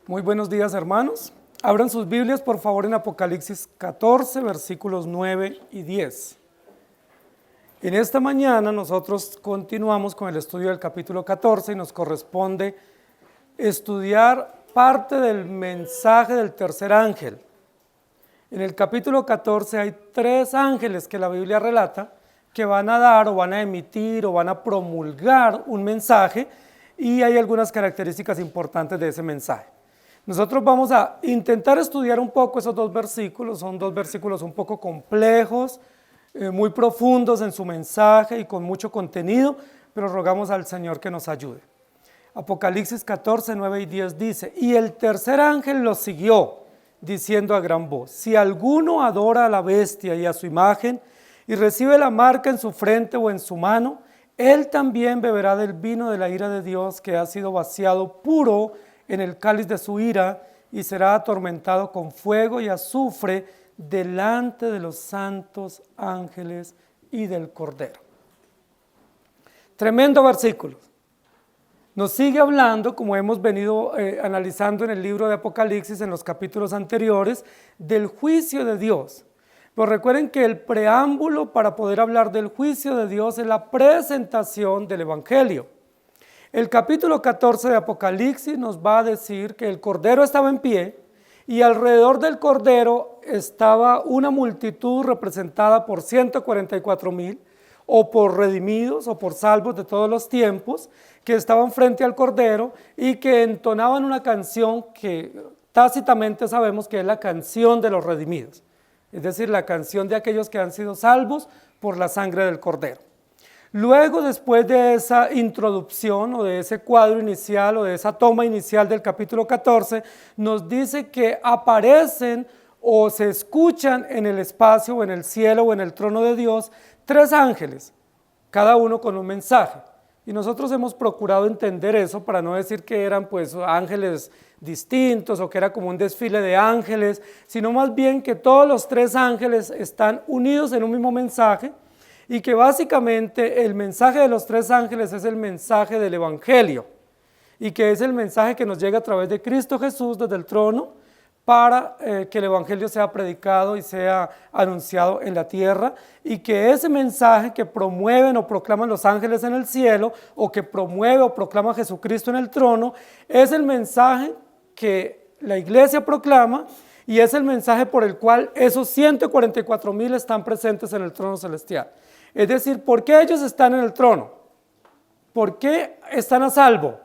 Muy buenos días, hermanos. Abran sus Biblias, por favor, en Apocalipsis 14, versículos 9 y 10. En esta mañana nosotros continuamos con el estudio del capítulo 14 y nos corresponde estudiar parte del mensaje del tercer ángel. En el capítulo 14 hay 3 ángeles que la Biblia relata que van a dar o van a emitir o van a promulgar un mensaje, y hay algunas características importantes de ese mensaje. Nosotros vamos a intentar estudiar un poco esos 2 versículos. Son 2 versículos un poco complejos, muy profundos en su mensaje y con mucho contenido, pero rogamos al Señor que nos ayude. Apocalipsis 14, 9 y 10 dice: y el tercer ángel los siguió, diciendo a gran voz: si alguno adora a la bestia y a su imagen, y recibe la marca en su frente o en su mano, él también beberá del vino de la ira de Dios, que ha sido vaciado puro en el cáliz de su ira, y será atormentado con fuego y azufre delante de los santos ángeles y del Cordero. Tremendo versículo. Nos sigue hablando, como hemos venido analizando en el libro de Apocalipsis en los capítulos anteriores, del juicio de Dios. Pero recuerden que el preámbulo para poder hablar del juicio de Dios es la presentación del Evangelio. El capítulo 14 de Apocalipsis nos va a decir que el Cordero estaba en pie y alrededor del Cordero estaba una multitud representada por 144,000 o por redimidos o por salvos de todos los tiempos, que estaban frente al Cordero y que entonaban una canción que tácitamente sabemos que es la canción de los redimidos, es decir, la canción de aquellos que han sido salvos por la sangre del Cordero. Luego, después de esa introducción o de ese cuadro inicial o de esa toma inicial del capítulo 14, nos dice que aparecen o se escuchan en el espacio o en el cielo o en el trono de Dios 3 ángeles, cada uno con un mensaje. Y nosotros hemos procurado entender eso para no decir que eran pues ángeles distintos o que era como un desfile de ángeles, sino más bien que todos los 3 ángeles están unidos en un mismo mensaje, y que básicamente el mensaje de los 3 ángeles es el mensaje del Evangelio, y que es el mensaje que nos llega a través de Cristo Jesús desde el trono para que el Evangelio sea predicado y sea anunciado en la tierra, y que ese mensaje que promueven o proclaman los ángeles en el cielo, o que promueve o proclama Jesucristo en el trono, es el mensaje que la iglesia proclama, y es el mensaje por el cual esos 144,000 están presentes en el trono celestial. Es decir, ¿por qué ellos están en el trono? ¿Por qué están a salvo?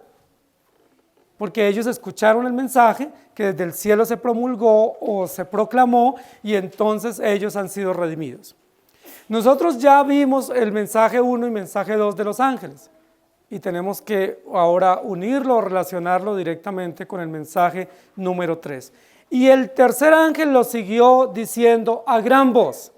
Porque ellos escucharon el mensaje que desde el cielo se promulgó o se proclamó, y entonces ellos han sido redimidos. Nosotros ya vimos el mensaje 1 y mensaje 2 de los ángeles, y tenemos que ahora unirlo o relacionarlo directamente con el mensaje número 3. Y el tercer ángel lo siguió diciendo a gran voz.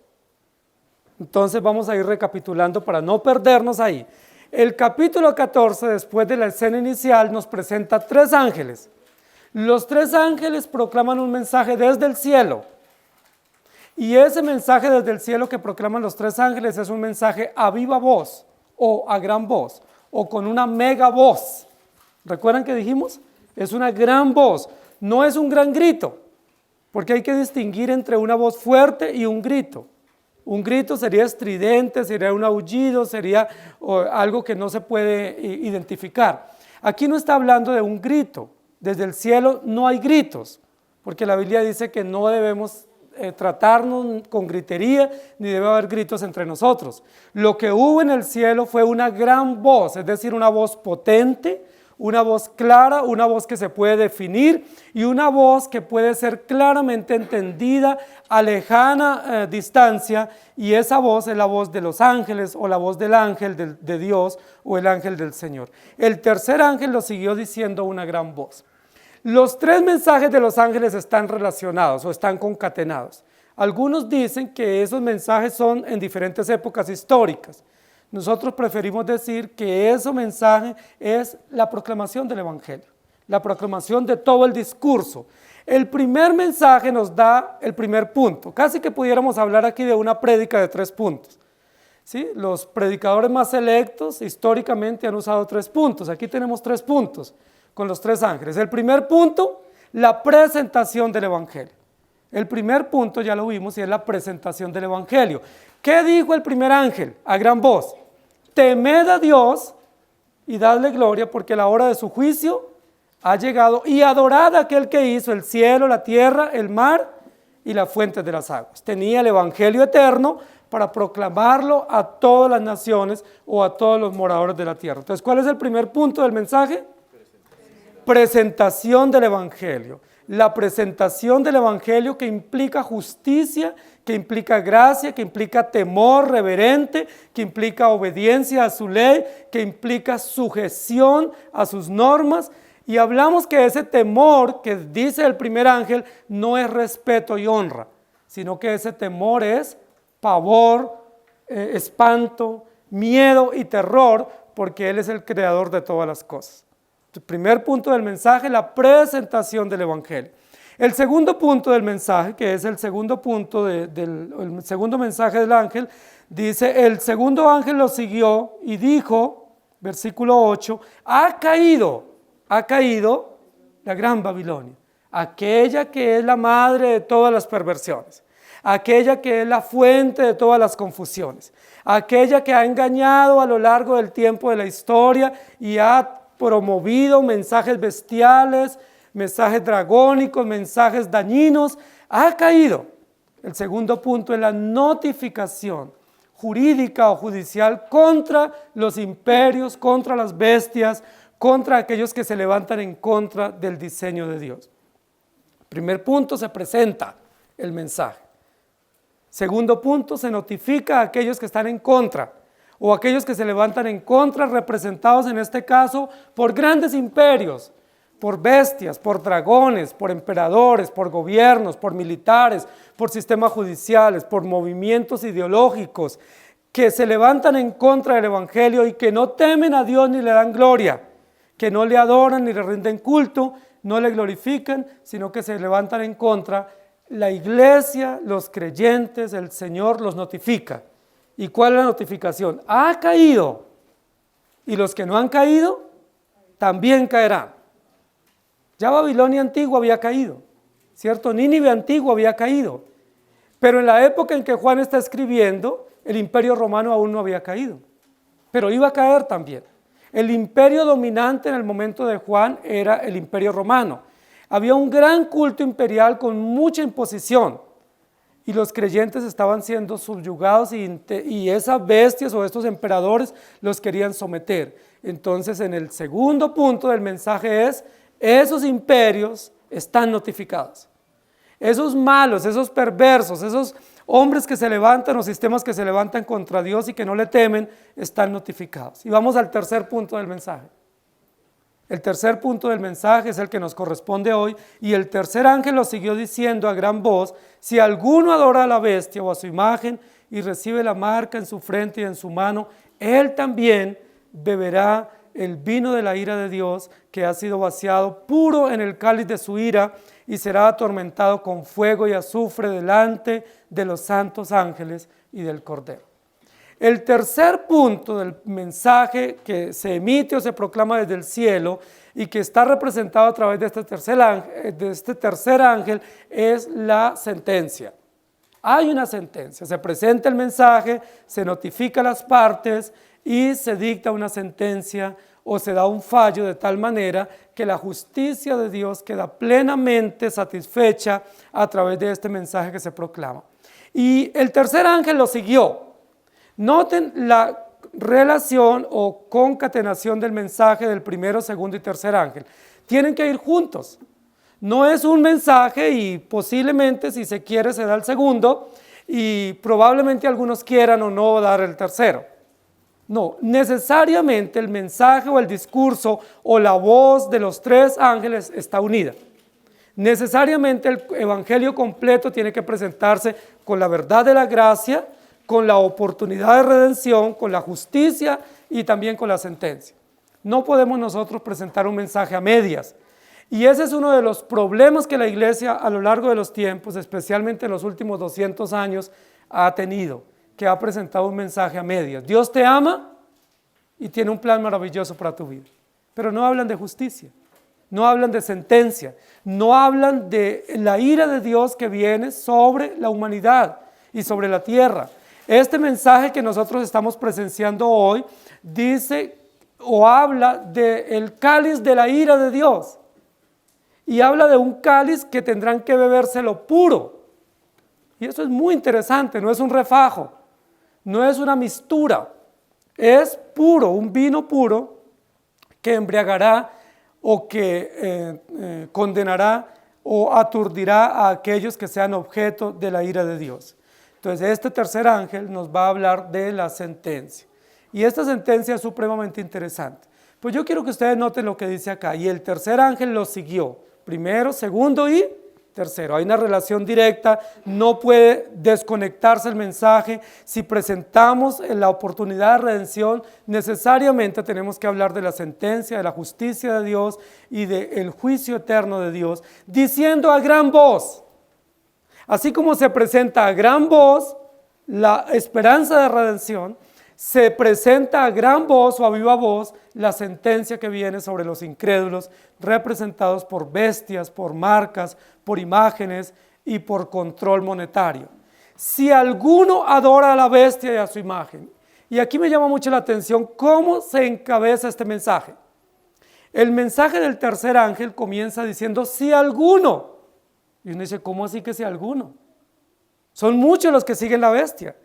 Entonces vamos a ir recapitulando para no perdernos ahí. El capítulo 14, después de la escena inicial, nos presenta 3 ángeles. Los 3 ángeles proclaman un mensaje desde el cielo. Y ese mensaje desde el cielo que proclaman los 3 ángeles es un mensaje a viva voz, o a gran voz, o con una mega voz. ¿Recuerdan que dijimos? Es una gran voz, no es un gran grito, porque hay que distinguir entre una voz fuerte y un grito. Un grito sería estridente, sería un aullido, sería algo que no se puede identificar. Aquí no está hablando de un grito. Desde el cielo no hay gritos, porque la Biblia dice que no debemos tratarnos con gritería, ni debe haber gritos entre nosotros. Lo que hubo en el cielo fue una gran voz, es decir, una voz potente, una voz clara, una voz que se puede definir, y una voz que puede ser claramente entendida a lejana distancia, y esa voz es la voz de los ángeles o la voz del ángel de Dios o el ángel del Señor. El tercer ángel lo siguió diciendo una gran voz. Los 3 mensajes de los ángeles están relacionados o están concatenados. Algunos dicen que esos mensajes son en diferentes épocas históricas. Nosotros preferimos decir que ese mensaje es la proclamación del Evangelio, la proclamación de todo el discurso. El primer mensaje nos da el primer punto. Casi que pudiéramos hablar aquí de una prédica de 3 puntos. ¿Sí? Los predicadores más selectos históricamente han usado 3 puntos. Aquí tenemos 3 puntos con los 3 ángeles. El primer punto, la presentación del Evangelio. El primer punto ya lo vimos y es la presentación del Evangelio. ¿Qué dijo el primer ángel a gran voz? Temed a Dios y dadle gloria porque la hora de su juicio ha llegado y adorad a aquel que hizo el cielo, la tierra, el mar y las fuentes de las aguas. Tenía el Evangelio eterno para proclamarlo a todas las naciones o a todos los moradores de la tierra. Entonces, ¿cuál es el primer punto del mensaje? Presentación del Evangelio. La presentación del Evangelio que implica justicia, que implica gracia, que implica temor reverente, que implica obediencia a su ley, que implica sujeción a sus normas. Y hablamos que ese temor que dice el primer ángel no es respeto y honra, sino que ese temor es pavor, espanto, miedo y terror, porque Él es el creador de todas las cosas. El primer punto del mensaje, la presentación del Evangelio. El segundo punto del mensaje, que es el segundo punto el segundo mensaje del ángel, dice, el segundo ángel lo siguió y dijo, versículo 8, ha caído la gran Babilonia, aquella que es la madre de todas las perversiones, aquella que es la fuente de todas las confusiones, aquella que ha engañado a lo largo del tiempo de la historia y ha promovido mensajes bestiales, mensajes dragónicos, mensajes dañinos, ha caído. El segundo punto es la notificación jurídica o judicial contra los imperios, contra las bestias, contra aquellos que se levantan en contra del diseño de Dios. Primer punto, se presenta el mensaje. Segundo punto, se notifica a aquellos que están en contra o aquellos que se levantan en contra, representados en este caso por grandes imperios, por bestias, por dragones, por emperadores, por gobiernos, por militares, por sistemas judiciales, por movimientos ideológicos que se levantan en contra del Evangelio y que no temen a Dios ni le dan gloria, que no le adoran ni le rinden culto, no le glorifican, sino que se levantan en contra. La iglesia, los creyentes, el Señor los notifica. ¿Y cuál es la notificación? Ha caído, y los que no han caído también caerán. Ya Babilonia antigua había caído, ¿cierto? Nínive antiguo había caído, pero en la época en que Juan está escribiendo, el imperio romano aún no había caído, pero iba a caer también. El imperio dominante en el momento de Juan era el imperio romano. Había un gran culto imperial con mucha imposición y los creyentes estaban siendo subyugados y esas bestias o estos emperadores los querían someter. Entonces, en el segundo punto del mensaje es, esos imperios están notificados. Esos malos, esos perversos, esos hombres que se levantan o sistemas que se levantan contra Dios y que no le temen, están notificados. Y vamos al tercer punto del mensaje. El tercer punto del mensaje es el que nos corresponde hoy, y el tercer ángel lo siguió diciendo a gran voz, si alguno adora a la bestia o a su imagen y recibe la marca en su frente y en su mano, él también beberá el vino de la ira de Dios, que ha sido vaciado puro en el cáliz de su ira, y será atormentado con fuego y azufre delante de los santos ángeles y del Cordero. El tercer punto del mensaje que se emite o se proclama desde el cielo y que está representado a través de este tercer ángel es la sentencia. Hay una sentencia, se presenta el mensaje, se notifica a las partes y se dicta una sentencia o se da un fallo de tal manera que la justicia de Dios queda plenamente satisfecha a través de este mensaje que se proclama. Y el tercer ángel lo siguió. Noten la relación o concatenación del mensaje del primero, segundo y tercer ángel. Tienen que ir juntos. No es un mensaje y posiblemente, si se quiere, se da el segundo y probablemente algunos quieran o no dar el tercero. No, necesariamente el mensaje o el discurso o la voz de los tres ángeles está unida. Necesariamente el evangelio completo tiene que presentarse con la verdad de la gracia, con la oportunidad de redención, con la justicia y también con la sentencia. No podemos nosotros presentar un mensaje a medias. Y ese es uno de los problemas que la iglesia a lo largo de los tiempos, especialmente en los últimos 200 años, ha tenido, que ha presentado un mensaje a medias. Dios te ama y tiene un plan maravilloso para tu vida, pero no hablan de justicia, no hablan de sentencia, no hablan de la ira de Dios que viene sobre la humanidad y sobre la tierra. Este mensaje que nosotros estamos presenciando hoy dice o habla del cáliz de la ira de Dios, y habla de un cáliz que tendrán que bebérselo puro. Y eso es muy interesante, no es un refajo, no es una mistura, es puro, un vino puro que embriagará o que condenará o aturdirá a aquellos que sean objeto de la ira de Dios. Entonces este tercer ángel nos va a hablar de la sentencia. Y esta sentencia es supremamente interesante. Pues yo quiero que ustedes noten lo que dice acá. Y el tercer ángel lo siguió. Primero, segundo y tercero. Hay una relación directa, no puede desconectarse el mensaje. Si presentamos la oportunidad de redención, necesariamente tenemos que hablar de la sentencia, de la justicia de Dios y del juicio eterno de Dios, diciendo a gran voz. Así como se presenta a gran voz la esperanza de redención, se presenta a gran voz o a viva voz la sentencia que viene sobre los incrédulos, representados por bestias, por marcas, por imágenes y por control monetario. Si alguno adora a la bestia y a su imagen, y aquí me llama mucho la atención cómo se encabeza este mensaje. El mensaje del tercer ángel comienza diciendo si alguno, y uno dice, ¿cómo así que si alguno? Son muchos los que siguen la bestia.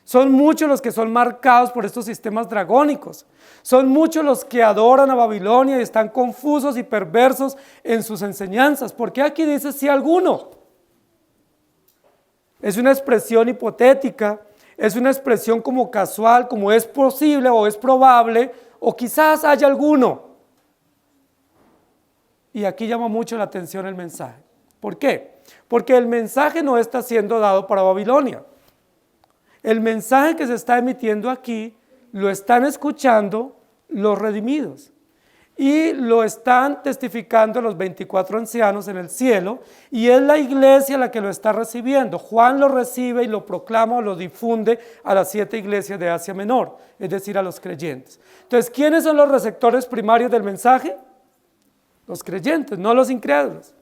Son muchos los que son marcados por estos sistemas dragónicos. Son muchos los que adoran a Babilonia y están confusos y perversos en sus enseñanzas. ¿Por qué aquí dice si alguno? Es una expresión hipotética, es una expresión como casual, como es posible o es probable, o quizás haya alguno. Y aquí llama mucho la atención el mensaje. ¿Por qué? Porque el mensaje no está siendo dado para Babilonia. El mensaje que se está emitiendo aquí lo están escuchando los redimidos y lo están testificando los 24 ancianos en el cielo, y es la iglesia la que lo está recibiendo. Juan lo recibe y lo proclama o lo difunde a las 7 iglesias de Asia Menor, es decir, a los creyentes. Entonces, ¿quiénes son los receptores primarios del mensaje? Los creyentes, no los incrédulos.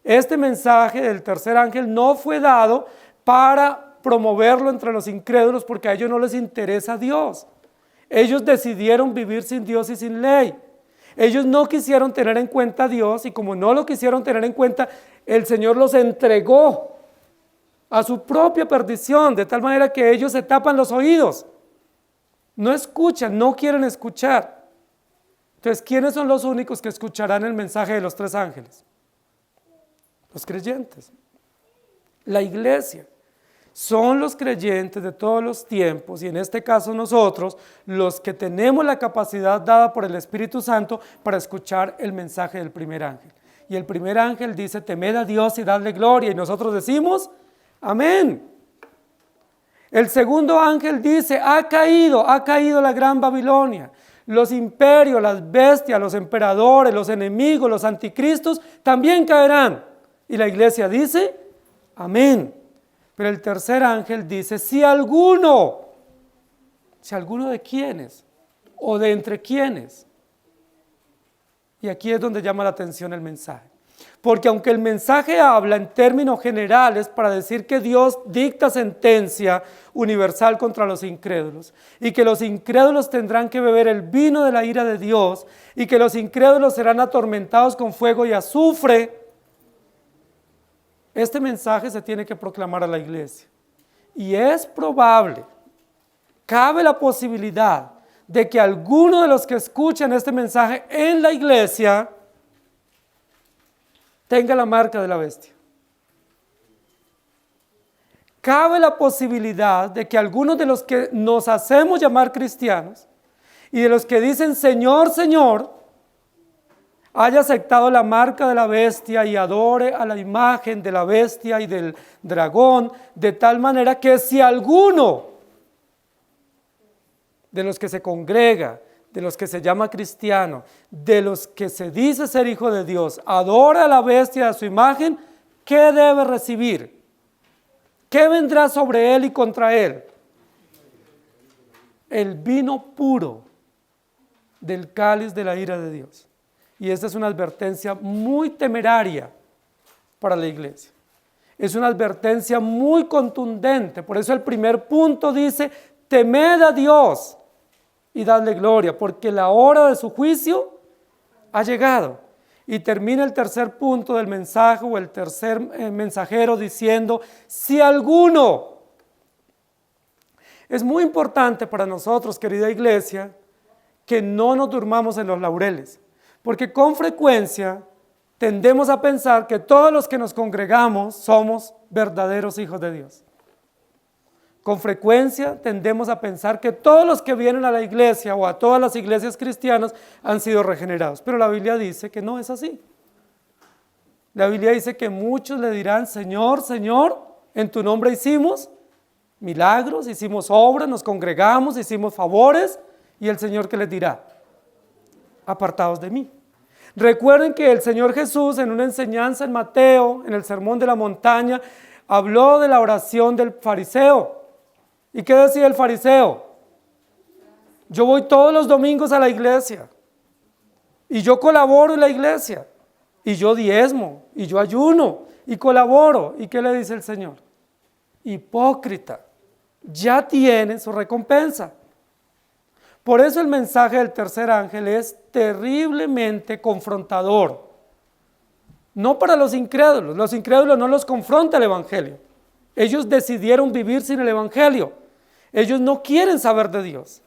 Este mensaje del tercer ángel no fue dado para promoverlo entre los incrédulos, porque a ellos no les interesa Dios. Ellos decidieron vivir sin Dios y sin ley. Ellos no quisieron tener en cuenta a Dios, y como no lo quisieron tener en cuenta, el Señor los entregó a su propia perdición, de tal manera que ellos se tapan los oídos. No escuchan, no quieren escuchar. Entonces, ¿quiénes son los únicos que escucharán el mensaje de los tres ángeles? Los creyentes, la iglesia. Son los creyentes de todos los tiempos, y en este caso nosotros, los que tenemos la capacidad dada por el Espíritu Santo para escuchar el mensaje del primer ángel. Y el primer ángel dice, temed a Dios y dadle gloria, y nosotros decimos, amén. El segundo ángel dice, ha caído la gran Babilonia. Los imperios, las bestias, los emperadores, los enemigos, los anticristos también caerán. Y la iglesia dice, amén. Pero el tercer ángel dice, si alguno de quiénes o de entre quiénes. Y aquí es donde llama la atención el mensaje. Porque aunque el mensaje habla en términos generales para decir que Dios dicta sentencia universal contra los incrédulos, y que los incrédulos tendrán que beber el vino de la ira de Dios, y que los incrédulos serán atormentados con fuego y azufre, este mensaje se tiene que proclamar a la iglesia. Y es probable, cabe la posibilidad de que alguno de los que escuchan este mensaje en la iglesia tenga la marca de la bestia. Cabe la posibilidad de que algunos de los que nos hacemos llamar cristianos y de los que dicen Señor, Señor, haya aceptado la marca de la bestia y adore a la imagen de la bestia y del dragón, de tal manera que si alguno de los que se congrega, de los que se llama cristiano, de los que se dice ser hijo de Dios, adora a la bestia y a su imagen, ¿qué debe recibir? ¿Qué vendrá sobre él y contra él? El vino puro del cáliz de la ira de Dios. Y esta es una advertencia muy temeraria para la iglesia. Es una advertencia muy contundente. Por eso el primer punto dice, temed a Dios y dadle gloria, porque la hora de su juicio ha llegado. Y termina el tercer punto del mensaje o el tercer mensajero diciendo, si alguno, es muy importante para nosotros, querida iglesia, que no nos durmamos en los laureles, porque con frecuencia tendemos a pensar que todos los que nos congregamos somos verdaderos hijos de Dios. Con frecuencia tendemos a pensar que todos los que vienen a la iglesia o a todas las iglesias cristianas han sido regenerados, pero la Biblia dice que no es así. La Biblia dice que muchos le dirán, Señor, Señor, en tu nombre hicimos milagros, hicimos obras, nos congregamos, hicimos favores, y el Señor, ¿qué les dirá? Apartados de mí. Recuerden que el Señor Jesús en una enseñanza en Mateo, en el Sermón de la Montaña, habló de la oración del fariseo. ¿Y qué decía el fariseo? Yo voy todos los domingos a la iglesia y yo colaboro en la iglesia y yo diezmo y yo ayuno y colaboro. ¿Y qué le dice el Señor? Hipócrita, ya tiene su recompensa. Por eso el mensaje del tercer ángel es terriblemente confrontador. No para los incrédulos no los confronta el evangelio. Ellos decidieron vivir sin el evangelio. Ellos no quieren saber de Dios.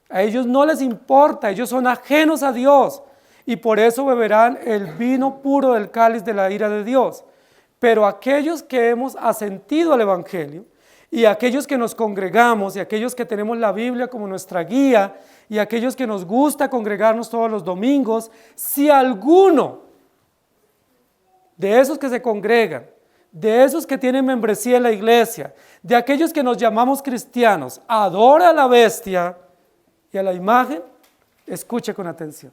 A ellos no les importa, ellos son ajenos a Dios y por eso beberán el vino puro del cáliz de la ira de Dios. Pero aquellos que hemos asentido al evangelio y aquellos que nos congregamos y aquellos que tenemos la Biblia como nuestra guía y aquellos que nos gusta congregarnos todos los domingos, si alguno de esos que se congregan, de esos que tienen membresía en la iglesia, de aquellos que nos llamamos cristianos, adora a la bestia y a la imagen, escuche con atención.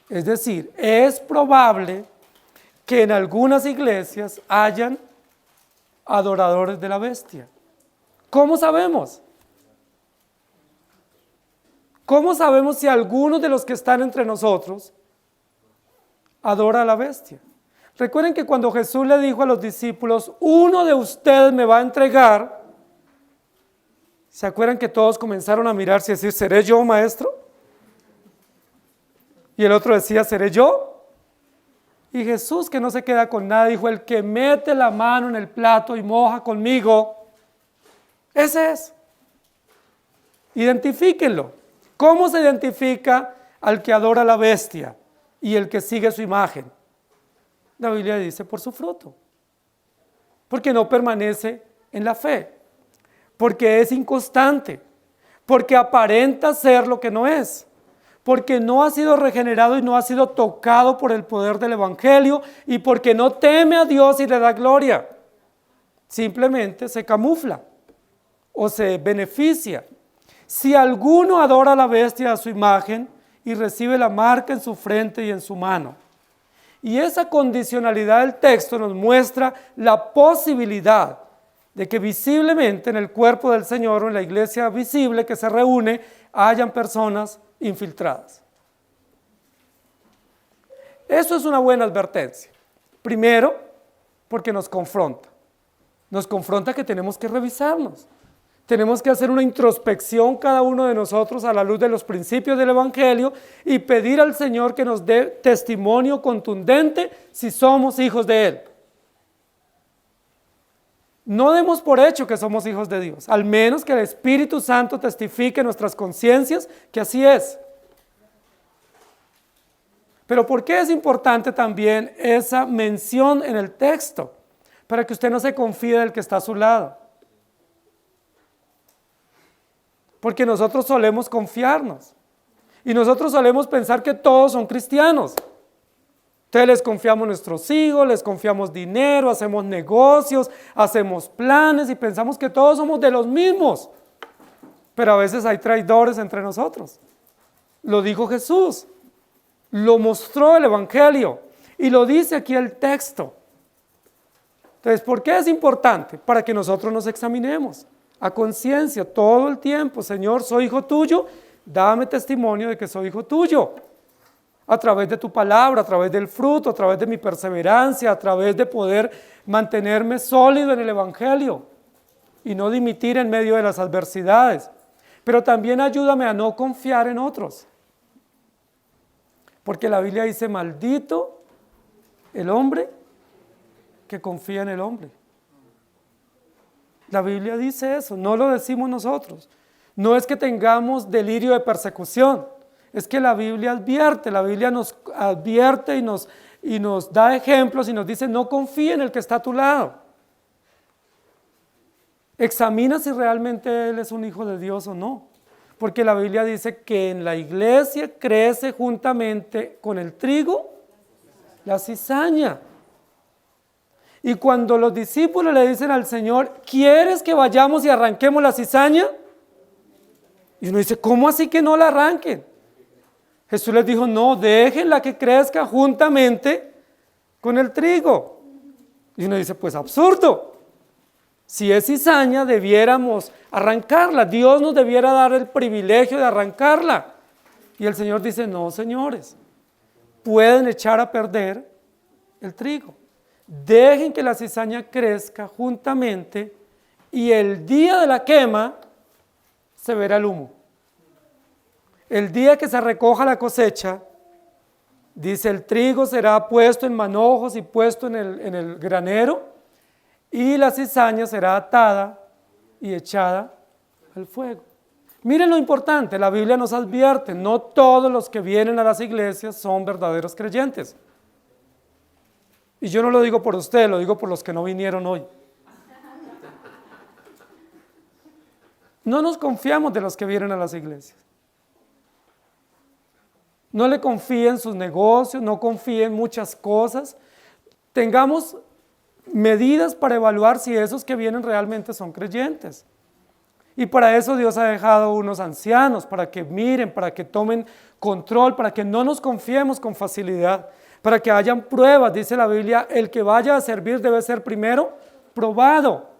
Es decir, es probable que en algunas iglesias hayan adoradores de la bestia. ¿Cómo sabemos? ¿Cómo sabemos si alguno de los que están entre nosotros adora a la bestia? Recuerden que cuando Jesús le dijo a los discípulos, uno de ustedes me va a entregar, ¿se acuerdan que todos comenzaron a mirarse y decir, ¿seré yo, maestro? Y el otro decía, ¿seré yo? Y Jesús, que no se queda con nada, dijo, el que mete la mano en el plato y moja conmigo, ese es. Identifíquenlo. ¿Cómo se identifica al que adora a la bestia y el que sigue su imagen? La Biblia dice por su fruto, porque no permanece en la fe, porque es inconstante, porque aparenta ser lo que no es, porque no ha sido regenerado y no ha sido tocado por el poder del evangelio y porque no teme a Dios y le da gloria, simplemente se camufla o se beneficia. Si alguno adora a la bestia a su imagen y recibe la marca en su frente y en su mano. Y esa condicionalidad del texto nos muestra la posibilidad de que visiblemente en el cuerpo del Señor o en la iglesia visible que se reúne hayan personas infiltradas. Eso es una buena advertencia. Primero, porque nos confronta. Nos confronta que tenemos que revisarnos. Tenemos que hacer una introspección cada uno de nosotros a la luz de los principios del evangelio y pedir al Señor que nos dé testimonio contundente si somos hijos de Él. No demos por hecho que somos hijos de Dios, al menos que el Espíritu Santo testifique en nuestras conciencias que así es. Pero ¿por qué es importante también esa mención en el texto? Para que usted no se confíe del que está a su lado. Porque nosotros solemos confiarnos y nosotros solemos pensar que todos son cristianos. Entonces les confiamos nuestros hijos, les confiamos dinero, hacemos negocios, hacemos planes y pensamos que todos somos de los mismos. Pero a veces hay traidores entre nosotros. Lo dijo Jesús, lo mostró el evangelio y lo dice aquí el texto. Entonces, ¿por qué es importante? Para que nosotros nos examinemos a conciencia todo el tiempo. Señor, soy hijo tuyo, dame testimonio de que soy hijo tuyo, a través de tu palabra, a través del fruto, a través de mi perseverancia, a través de poder mantenerme sólido en el Evangelio y no dimitir en medio de las adversidades. Pero también ayúdame a no confiar en otros, porque la Biblia dice, maldito el hombre que confía en el hombre. La Biblia dice eso, no lo decimos nosotros. No es que tengamos delirio de persecución, es que la Biblia nos advierte y nos da ejemplos y nos dice, no confíe en el que está a tu lado. Examina si realmente él es un hijo de Dios o no, porque la Biblia dice que en la iglesia crece juntamente con el trigo la cizaña. Y cuando los discípulos le dicen al Señor, ¿quieres que vayamos y arranquemos la cizaña? Y uno dice, ¿cómo así que no la arranquen? Jesús les dijo, no, déjenla que crezca juntamente con el trigo. Y uno dice, pues absurdo. Si es cizaña, debiéramos arrancarla. Dios nos debiera dar el privilegio de arrancarla. Y el Señor dice, no, señores, pueden echar a perder el trigo. Dejen que la cizaña crezca juntamente y el día de la quema se verá el humo. El día que se recoja la cosecha, dice, el trigo será puesto en manojos y puesto en el granero, y la cizaña será atada y echada al fuego. Miren lo importante, la Biblia nos advierte, no todos los que vienen a las iglesias son verdaderos creyentes. Y yo no lo digo por ustedes, lo digo por los que no vinieron hoy. No nos confiamos de los que vienen a las iglesias. No le confíen sus negocios, no confíen muchas cosas. Tengamos medidas para evaluar si esos que vienen realmente son creyentes. Y para eso Dios ha dejado unos ancianos, para que miren, para que tomen control, para que no nos confiemos con facilidad, para que hayan pruebas. Dice la Biblia, el que vaya a servir debe ser primero probado,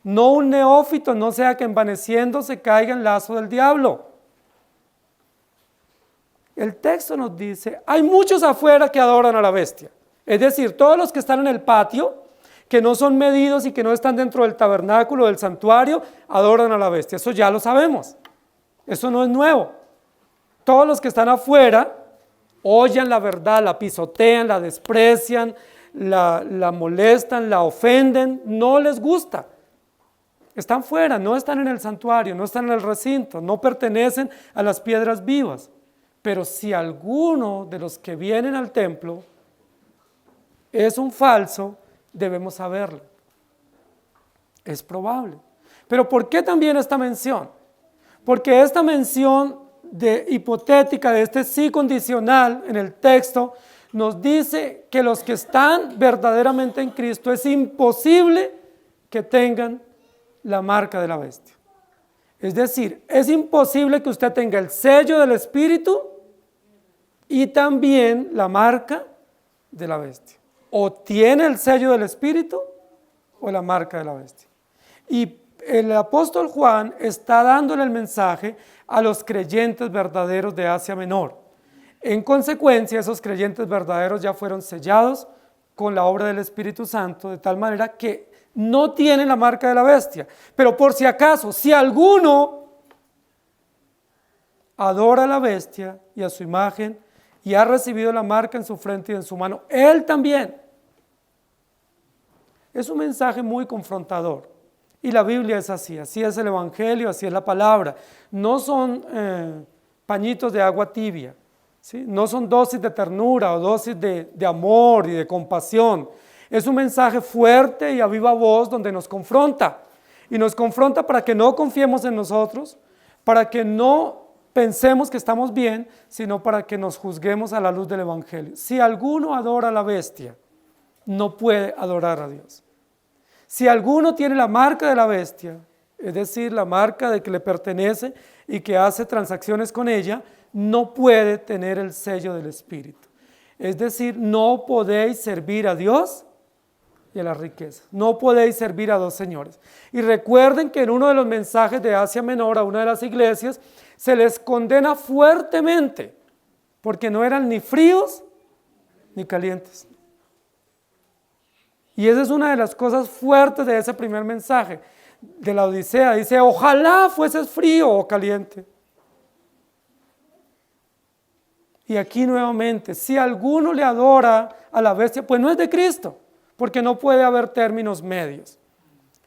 no un neófito, no sea que envaneciéndose caiga en lazo del diablo. El texto nos dice, hay muchos afuera que adoran a la bestia, es decir, todos los que están en el patio, que no son medidos y que no están dentro del tabernáculo, del santuario, adoran a la bestia. Eso ya lo sabemos, eso no es nuevo. Todos los que están afuera oyen la verdad, la pisotean, la desprecian, la molestan, la ofenden, no les gusta. Están fuera, no están en el santuario, no están en el recinto, no pertenecen a las piedras vivas. Pero si alguno de los que vienen al templo es un falso, debemos saberlo. Es probable. Pero ¿por qué también esta mención? Porque esta mención hipotética de este sí condicional en el texto nos dice que los que están verdaderamente en Cristo es imposible que tengan la marca de la bestia. Es decir, es imposible que usted tenga el sello del Espíritu y también la marca de la bestia. O tiene el sello del Espíritu o la marca de la bestia. Y el apóstol Juan está dándole el mensaje a los creyentes verdaderos de Asia Menor. En consecuencia, esos creyentes verdaderos ya fueron sellados con la obra del Espíritu Santo, de tal manera que no tienen la marca de la bestia. Pero por si acaso, si alguno adora a la bestia y a su imagen y ha recibido la marca en su frente y en su mano, él también. Es un mensaje muy confrontador. Y la Biblia es así es el Evangelio, así es la palabra. No son pañitos de agua tibia, ¿sí? No son dosis de ternura o dosis de amor y de compasión. Es un mensaje fuerte y a viva voz donde nos confronta. Y nos confronta para que no confiemos en nosotros, para que no pensemos que estamos bien, sino para que nos juzguemos a la luz del Evangelio. Si alguno adora a la bestia, no puede adorar a Dios. Si alguno tiene la marca de la bestia, es decir, la marca de que le pertenece y que hace transacciones con ella, no puede tener el sello del Espíritu. Es decir, no podéis servir a Dios y a las riquezas. No podéis servir a dos señores. Y recuerden que en uno de los mensajes de Asia Menor a una de las iglesias se les condena fuertemente porque no eran ni fríos ni calientes. Y esa es una de las cosas fuertes de ese primer mensaje de la Odisea. Dice, ojalá fueses frío o caliente. Y aquí nuevamente, si alguno le adora a la bestia, pues no es de Cristo, porque no puede haber términos medios.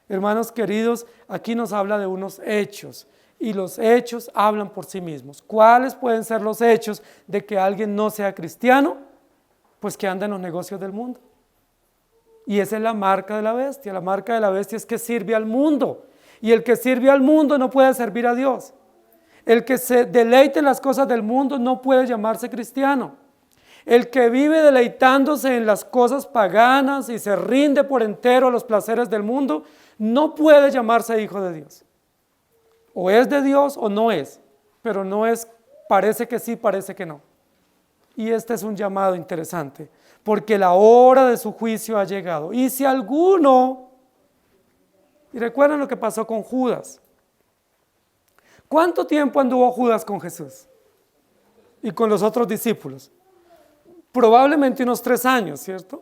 Hermanos queridos, aquí nos habla de unos hechos, y los hechos hablan por sí mismos. ¿Cuáles pueden ser los hechos de que alguien no sea cristiano? Pues que anda en los negocios del mundo. Y esa es la marca de la bestia. La marca de la bestia es que sirve al mundo, y el que sirve al mundo no puede servir a Dios. El que se deleite en las cosas del mundo no puede llamarse cristiano. El que vive deleitándose en las cosas paganas y se rinde por entero a los placeres del mundo, no puede llamarse hijo de Dios. O es de Dios o no es, pero no es, parece que sí, parece que no. Y este es un llamado interesante, porque la hora de su juicio ha llegado. Y si alguno, y recuerden lo que pasó con Judas. ¿Cuánto tiempo anduvo Judas con Jesús y con los otros discípulos? Probablemente unos 3 años, ¿cierto?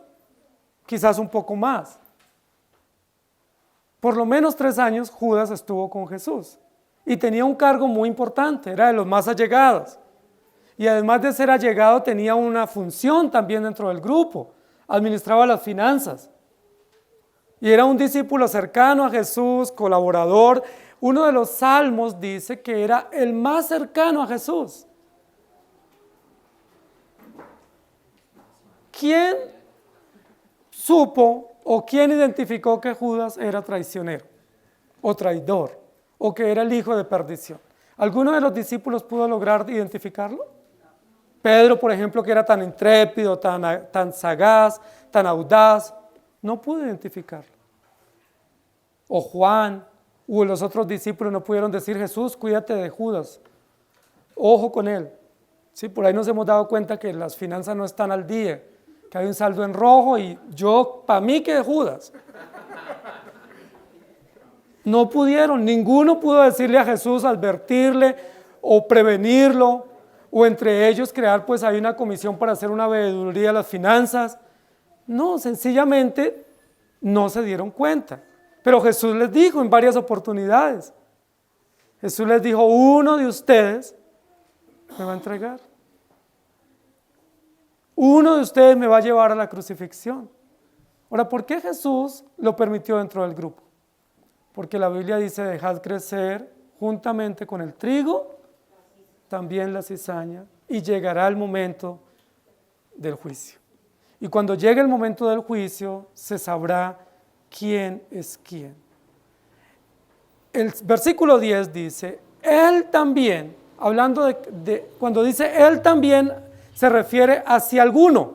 Quizás un poco más. Por lo menos 3 años Judas estuvo con Jesús y tenía un cargo muy importante, era de los más allegados. Y además de ser allegado tenía una función también dentro del grupo, administraba las finanzas. Y era un discípulo cercano a Jesús, colaborador. Uno de los salmos dice que era el más cercano a Jesús. ¿Quién supo o quién identificó que Judas era traicionero o traidor o que era el hijo de perdición? ¿Alguno de los discípulos pudo lograr identificarlo? Pedro, por ejemplo, que era tan intrépido, tan sagaz, tan audaz, no pudo identificarlo. O Juan o los otros discípulos no pudieron decir, Jesús, cuídate de Judas, ojo con él. Sí, por ahí nos hemos dado cuenta que las finanzas no están al día, que hay un saldo en rojo y para mí que Judas. No pudieron, ninguno pudo decirle a Jesús, advertirle o prevenirlo, o entre ellos crear, pues hay una comisión para hacer una veeduría de las finanzas. No, sencillamente no se dieron cuenta. Pero Jesús les dijo en varias oportunidades, Jesús les dijo, uno de ustedes me va a entregar. Uno de ustedes me va a llevar a la crucifixión. Ahora, ¿por qué Jesús lo permitió dentro del grupo? Porque la Biblia dice, dejad crecer juntamente con el trigo, también la cizaña, y llegará el momento del juicio. Y cuando llegue el momento del juicio, se sabrá quién es quién. El versículo 10 dice, él también, hablando cuando dice él también, se refiere a si alguno.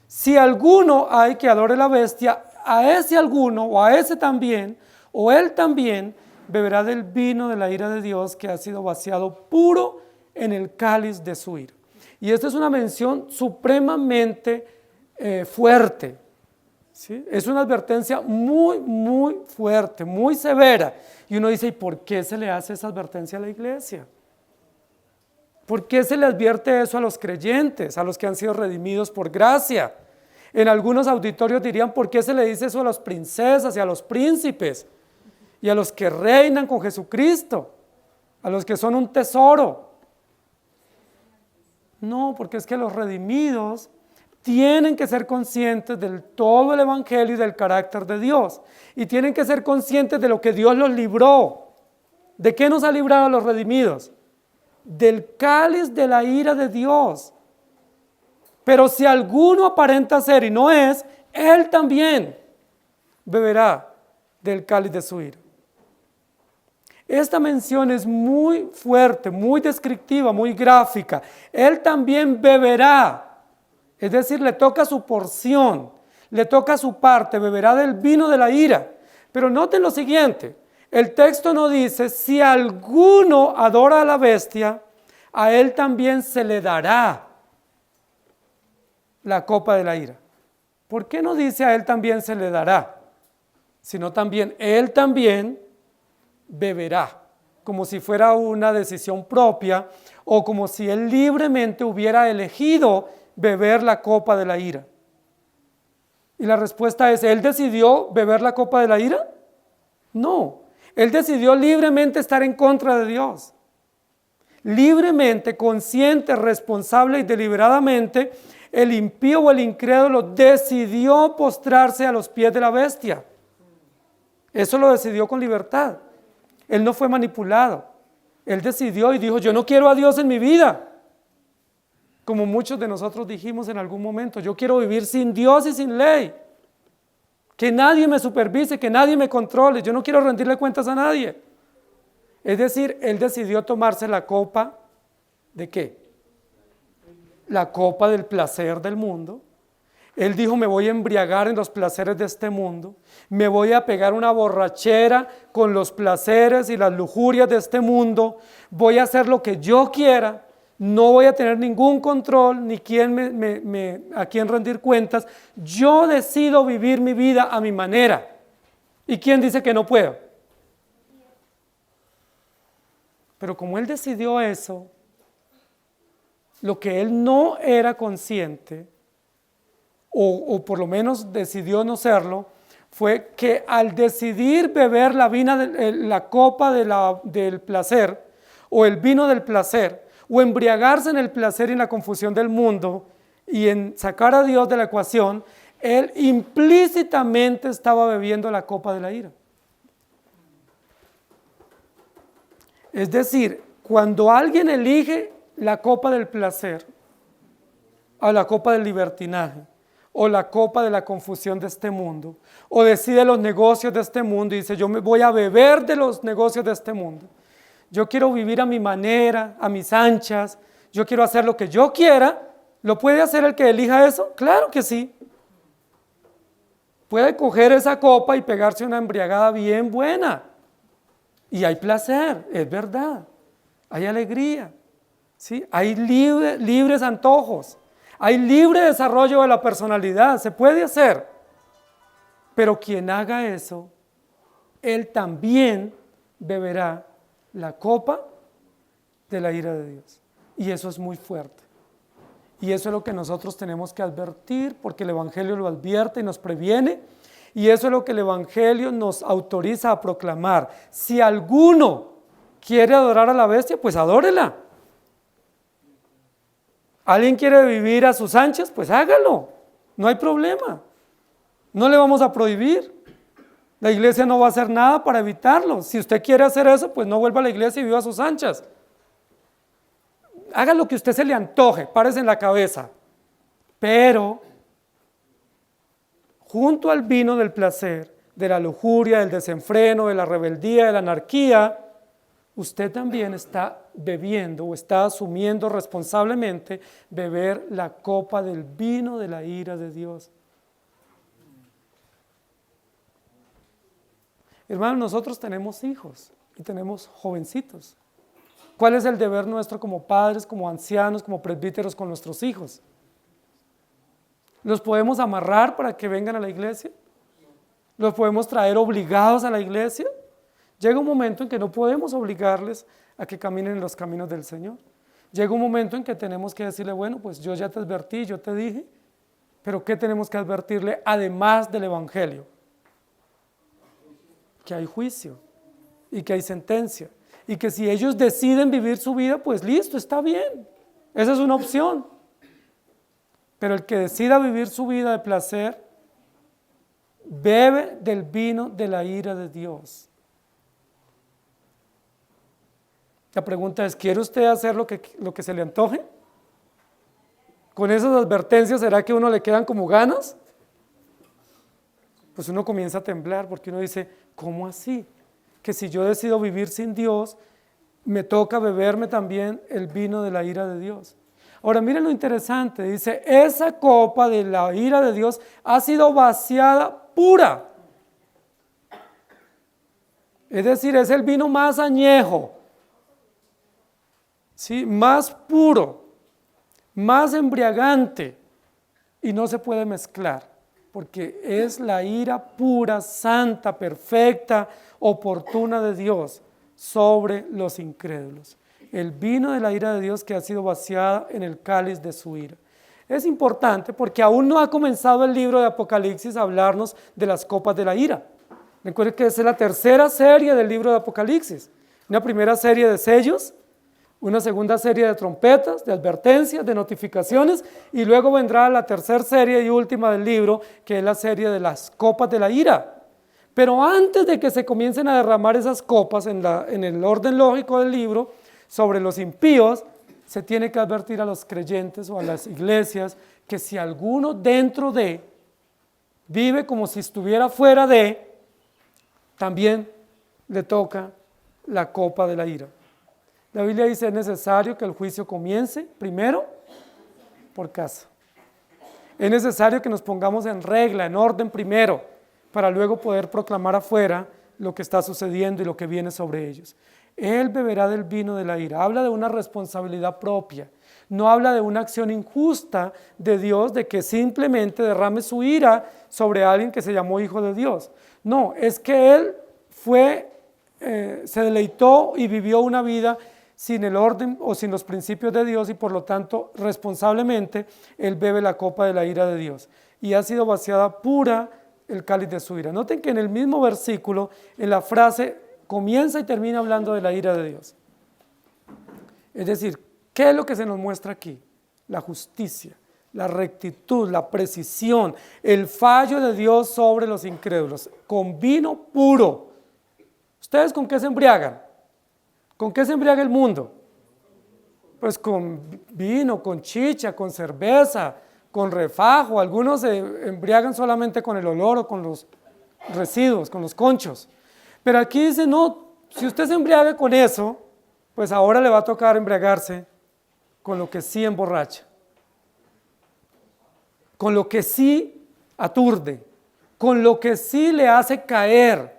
Si alguno hay que adore la bestia, a ese alguno, o a ese también, o él también, beberá del vino de la ira de Dios que ha sido vaciado puro en el cáliz de su ira. Y esta es una mención supremamente fuerte. ¿Sí? Es una advertencia muy, muy fuerte, muy severa. Y uno dice, ¿y por qué se le hace esa advertencia a la iglesia? ¿Por qué se le advierte eso a los creyentes, a los que han sido redimidos por gracia? En algunos auditorios dirían, ¿por qué se le dice eso a las princesas y a los príncipes? Y a los que reinan con Jesucristo, a los que son un tesoro. No, porque es que los redimidos tienen que ser conscientes del todo el evangelio y del carácter de Dios. Y tienen que ser conscientes de lo que Dios los libró. ¿De qué nos ha librado a los redimidos? Del cáliz de la ira de Dios. Pero si alguno aparenta ser y no es, él también beberá del cáliz de su ira. Esta mención es muy fuerte, muy descriptiva, muy gráfica. Él también beberá. Es decir, le toca su porción, le toca su parte, beberá del vino de la ira. Pero noten lo siguiente, el texto no dice, si alguno adora a la bestia, a él también se le dará la copa de la ira. ¿Por qué no dice a él también se le dará? Sino también él también beberá, como si fuera una decisión propia o como si él libremente hubiera elegido beber la copa de la ira. Y la respuesta es, ¿él decidió beber la copa de la ira? No, él decidió libremente estar en contra de Dios. Libremente, consciente, responsable y deliberadamente, el impío o el incrédulo decidió postrarse a los pies de la bestia. Eso lo decidió con libertad. Él no fue manipulado. Él decidió y dijo, yo no quiero a Dios en mi vida. Como muchos de nosotros dijimos en algún momento, yo quiero vivir sin Dios y sin ley. Que nadie me supervise, que nadie me controle. Yo no quiero rendirle cuentas a nadie. Es decir, él decidió tomarse la copa ¿de qué? La copa del placer del mundo. Él dijo, me voy a embriagar en los placeres de este mundo, me voy a pegar una borrachera con los placeres y las lujurias de este mundo, voy a hacer lo que yo quiera, no voy a tener ningún control, ni a quién rendir cuentas, yo decido vivir mi vida a mi manera. ¿Y quién dice que no puedo? Pero como él decidió eso, lo que él no era consciente, o por lo menos decidió no serlo, fue que al decidir beber la copa del placer, o el vino del placer, o embriagarse en el placer y en la confusión del mundo, y en sacar a Dios de la ecuación, él implícitamente estaba bebiendo la copa de la ira. Es decir, cuando alguien elige la copa del placer, o la copa del libertinaje, o la copa de la confusión de este mundo, o decide los negocios de este mundo y dice, yo me voy a beber de los negocios de este mundo, yo quiero vivir a mi manera, a mis anchas, yo quiero hacer lo que yo quiera, ¿lo puede hacer el que elija eso? Claro que sí. Puede coger esa copa y pegarse una embriagada bien buena, y hay placer, es verdad, hay alegría, ¿sí? Hay libres antojos, hay libre desarrollo de la personalidad, se puede hacer, pero quien haga eso, él también beberá la copa de la ira de Dios, y eso es muy fuerte, y eso es lo que nosotros tenemos que advertir, porque el Evangelio lo advierte y nos previene, y eso es lo que el Evangelio nos autoriza a proclamar. Si alguno quiere adorar a la bestia, pues adórela. ¿Alguien quiere vivir a sus anchas? Pues hágalo, no hay problema. No le vamos a prohibir. La iglesia no va a hacer nada para evitarlo. Si usted quiere hacer eso, pues no vuelva a la iglesia y viva a sus anchas. Haga lo que a usted se le antoje, párese en la cabeza. Pero junto al vino del placer, de la lujuria, del desenfreno, de la rebeldía, de la anarquía, usted también está bebiendo o está asumiendo responsablemente beber la copa del vino de la ira de Dios. Hermanos, nosotros tenemos hijos y tenemos jovencitos. ¿Cuál es el deber nuestro como padres, como ancianos, como presbíteros con nuestros hijos? ¿Los podemos amarrar para que vengan a la iglesia? ¿Los podemos traer obligados a la iglesia? Llega un momento en que no podemos obligarles a que caminen en los caminos del Señor. Llega un momento en que tenemos que decirle, bueno, pues yo ya te advertí, yo te dije, pero ¿qué tenemos que advertirle además del Evangelio? Que hay juicio y que hay sentencia y que si ellos deciden vivir su vida, pues listo, está bien, esa es una opción. Pero el que decida vivir su vida de placer, bebe del vino de la ira de Dios. La pregunta es, ¿quiere usted hacer lo que se le antoje? ¿Con esas advertencias será que a uno le quedan como ganas? Pues uno comienza a temblar porque uno dice, ¿cómo así? Que si yo decido vivir sin Dios, me toca beberme también el vino de la ira de Dios. Ahora miren lo interesante, dice, esa copa de la ira de Dios ha sido vaciada pura. Es decir, es el vino más añejo, ¿sí? Más puro, más embriagante y no se puede mezclar. porque es la ira pura, santa, perfecta, oportuna de Dios sobre los incrédulos. El vino de la ira de Dios que ha sido vaciada en el cáliz de su ira. Es importante porque aún no ha comenzado el libro de Apocalipsis a hablarnos de las copas de la ira. Recuerden que esa es la tercera serie del libro de Apocalipsis. Una primera serie de sellos, una segunda serie de trompetas, de advertencias, de notificaciones, y luego vendrá la tercera serie y última del libro, que es la serie de las copas de la ira. Pero antes de que se comiencen a derramar esas copas en el orden lógico del libro, sobre los impíos, se tiene que advertir a los creyentes o a las iglesias que si alguno dentro de vive como si estuviera fuera de, también le toca la copa de la ira. La Biblia dice es necesario que el juicio comience primero por casa. Es necesario que nos pongamos en regla, en orden primero, para luego poder proclamar afuera lo que está sucediendo y lo que viene sobre ellos. Él beberá del vino de la ira. Habla de una responsabilidad propia. No habla de una acción injusta de Dios, de que simplemente derrame su ira sobre alguien que se llamó hijo de Dios. No, es que él se deleitó y vivió una vida sin el orden o sin los principios de Dios y por lo tanto responsablemente él bebe la copa de la ira de Dios. Y ha sido vaciada pura el cáliz de su ira. Noten que en el mismo versículo, en la frase comienza y termina hablando de la ira de Dios. Es decir, ¿qué es lo que se nos muestra aquí? La justicia, la rectitud, la precisión, el fallo de Dios sobre los incrédulos, con vino puro. ¿Ustedes con qué se embriagan? ¿Con qué se embriaga el mundo? Pues con vino, con chicha, con cerveza, con refajo. Algunos se embriagan solamente con el olor o con los residuos, con los conchos. Pero aquí dice, no, si usted se embriaga con eso, pues ahora le va a tocar embriagarse con lo que sí emborracha, con lo que sí aturde, con lo que sí le hace caer,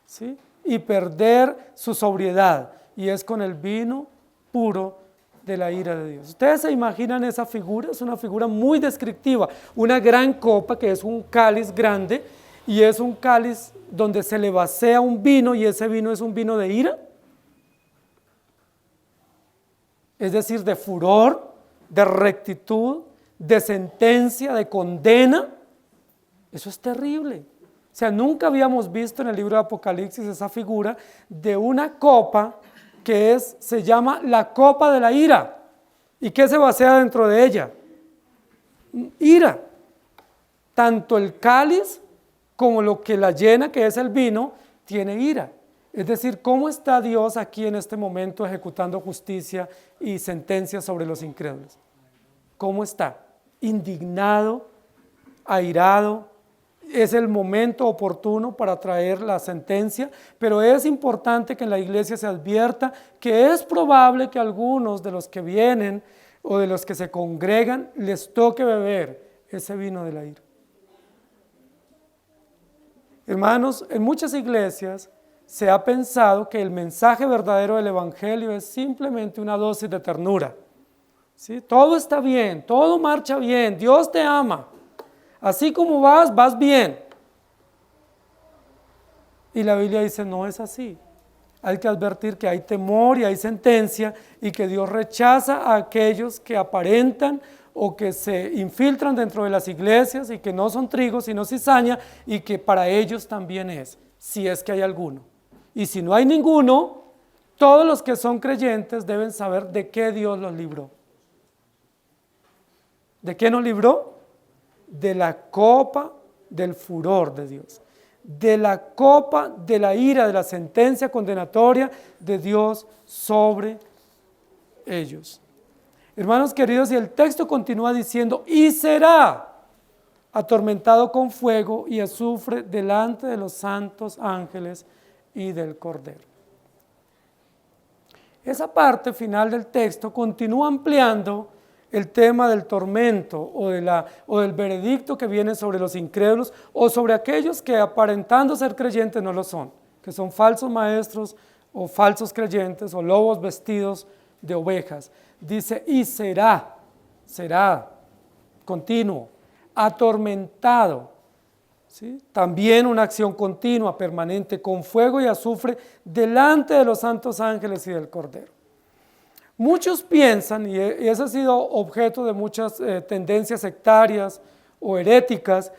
¿sí? Y perder su sobriedad, y es con el vino puro de la ira de Dios. ¿Ustedes se imaginan esa figura? Es una figura muy descriptiva, una gran copa que es un cáliz grande, y es un cáliz donde se le vacía un vino y ese vino es un vino de ira, es decir, de furor, de rectitud, de sentencia, de condena. Eso es terrible. O sea, nunca habíamos visto en el libro de Apocalipsis esa figura de una copa que se llama la copa de la ira. ¿Y qué se vacía dentro de ella? Ira. Tanto el cáliz como lo que la llena, que es el vino, tiene ira. Es decir, ¿cómo está Dios aquí en este momento ejecutando justicia y sentencia sobre los incrédulos? ¿Cómo está? Indignado, airado. Es el momento oportuno para traer la sentencia, pero es importante que en la iglesia se advierta que es probable que algunos de los que vienen o de los que se congregan les toque beber ese vino de la ira. Hermanos, en muchas iglesias se ha pensado que el mensaje verdadero del evangelio es simplemente una dosis de ternura. ¿Sí? Todo está bien, todo marcha bien, Dios te ama. Así como vas bien. Y la Biblia dice, no es así. Hay que advertir que hay temor y hay sentencia y que Dios rechaza a aquellos que aparentan o que se infiltran dentro de las iglesias y que no son trigo sino cizaña y que para ellos también es, si es que hay alguno. Y si no hay ninguno, todos los que son creyentes deben saber de qué Dios los libró. ¿De qué nos libró? De la copa del furor de Dios, de la copa de la ira, de la sentencia condenatoria de Dios sobre ellos. Hermanos queridos, y el texto continúa diciendo, y será atormentado con fuego y azufre delante de los santos ángeles y del Cordero. Esa parte final del texto continúa ampliando el tema del tormento o del veredicto que viene sobre los incrédulos o sobre aquellos que aparentando ser creyentes no lo son, que son falsos maestros o falsos creyentes o lobos vestidos de ovejas. Dice, y será continuo, atormentado ¿sí? También una acción continua, permanente, con fuego y azufre, delante de los santos ángeles y del Cordero. Muchos piensan, y ese ha sido objeto de muchas tendencias sectarias o heréticas,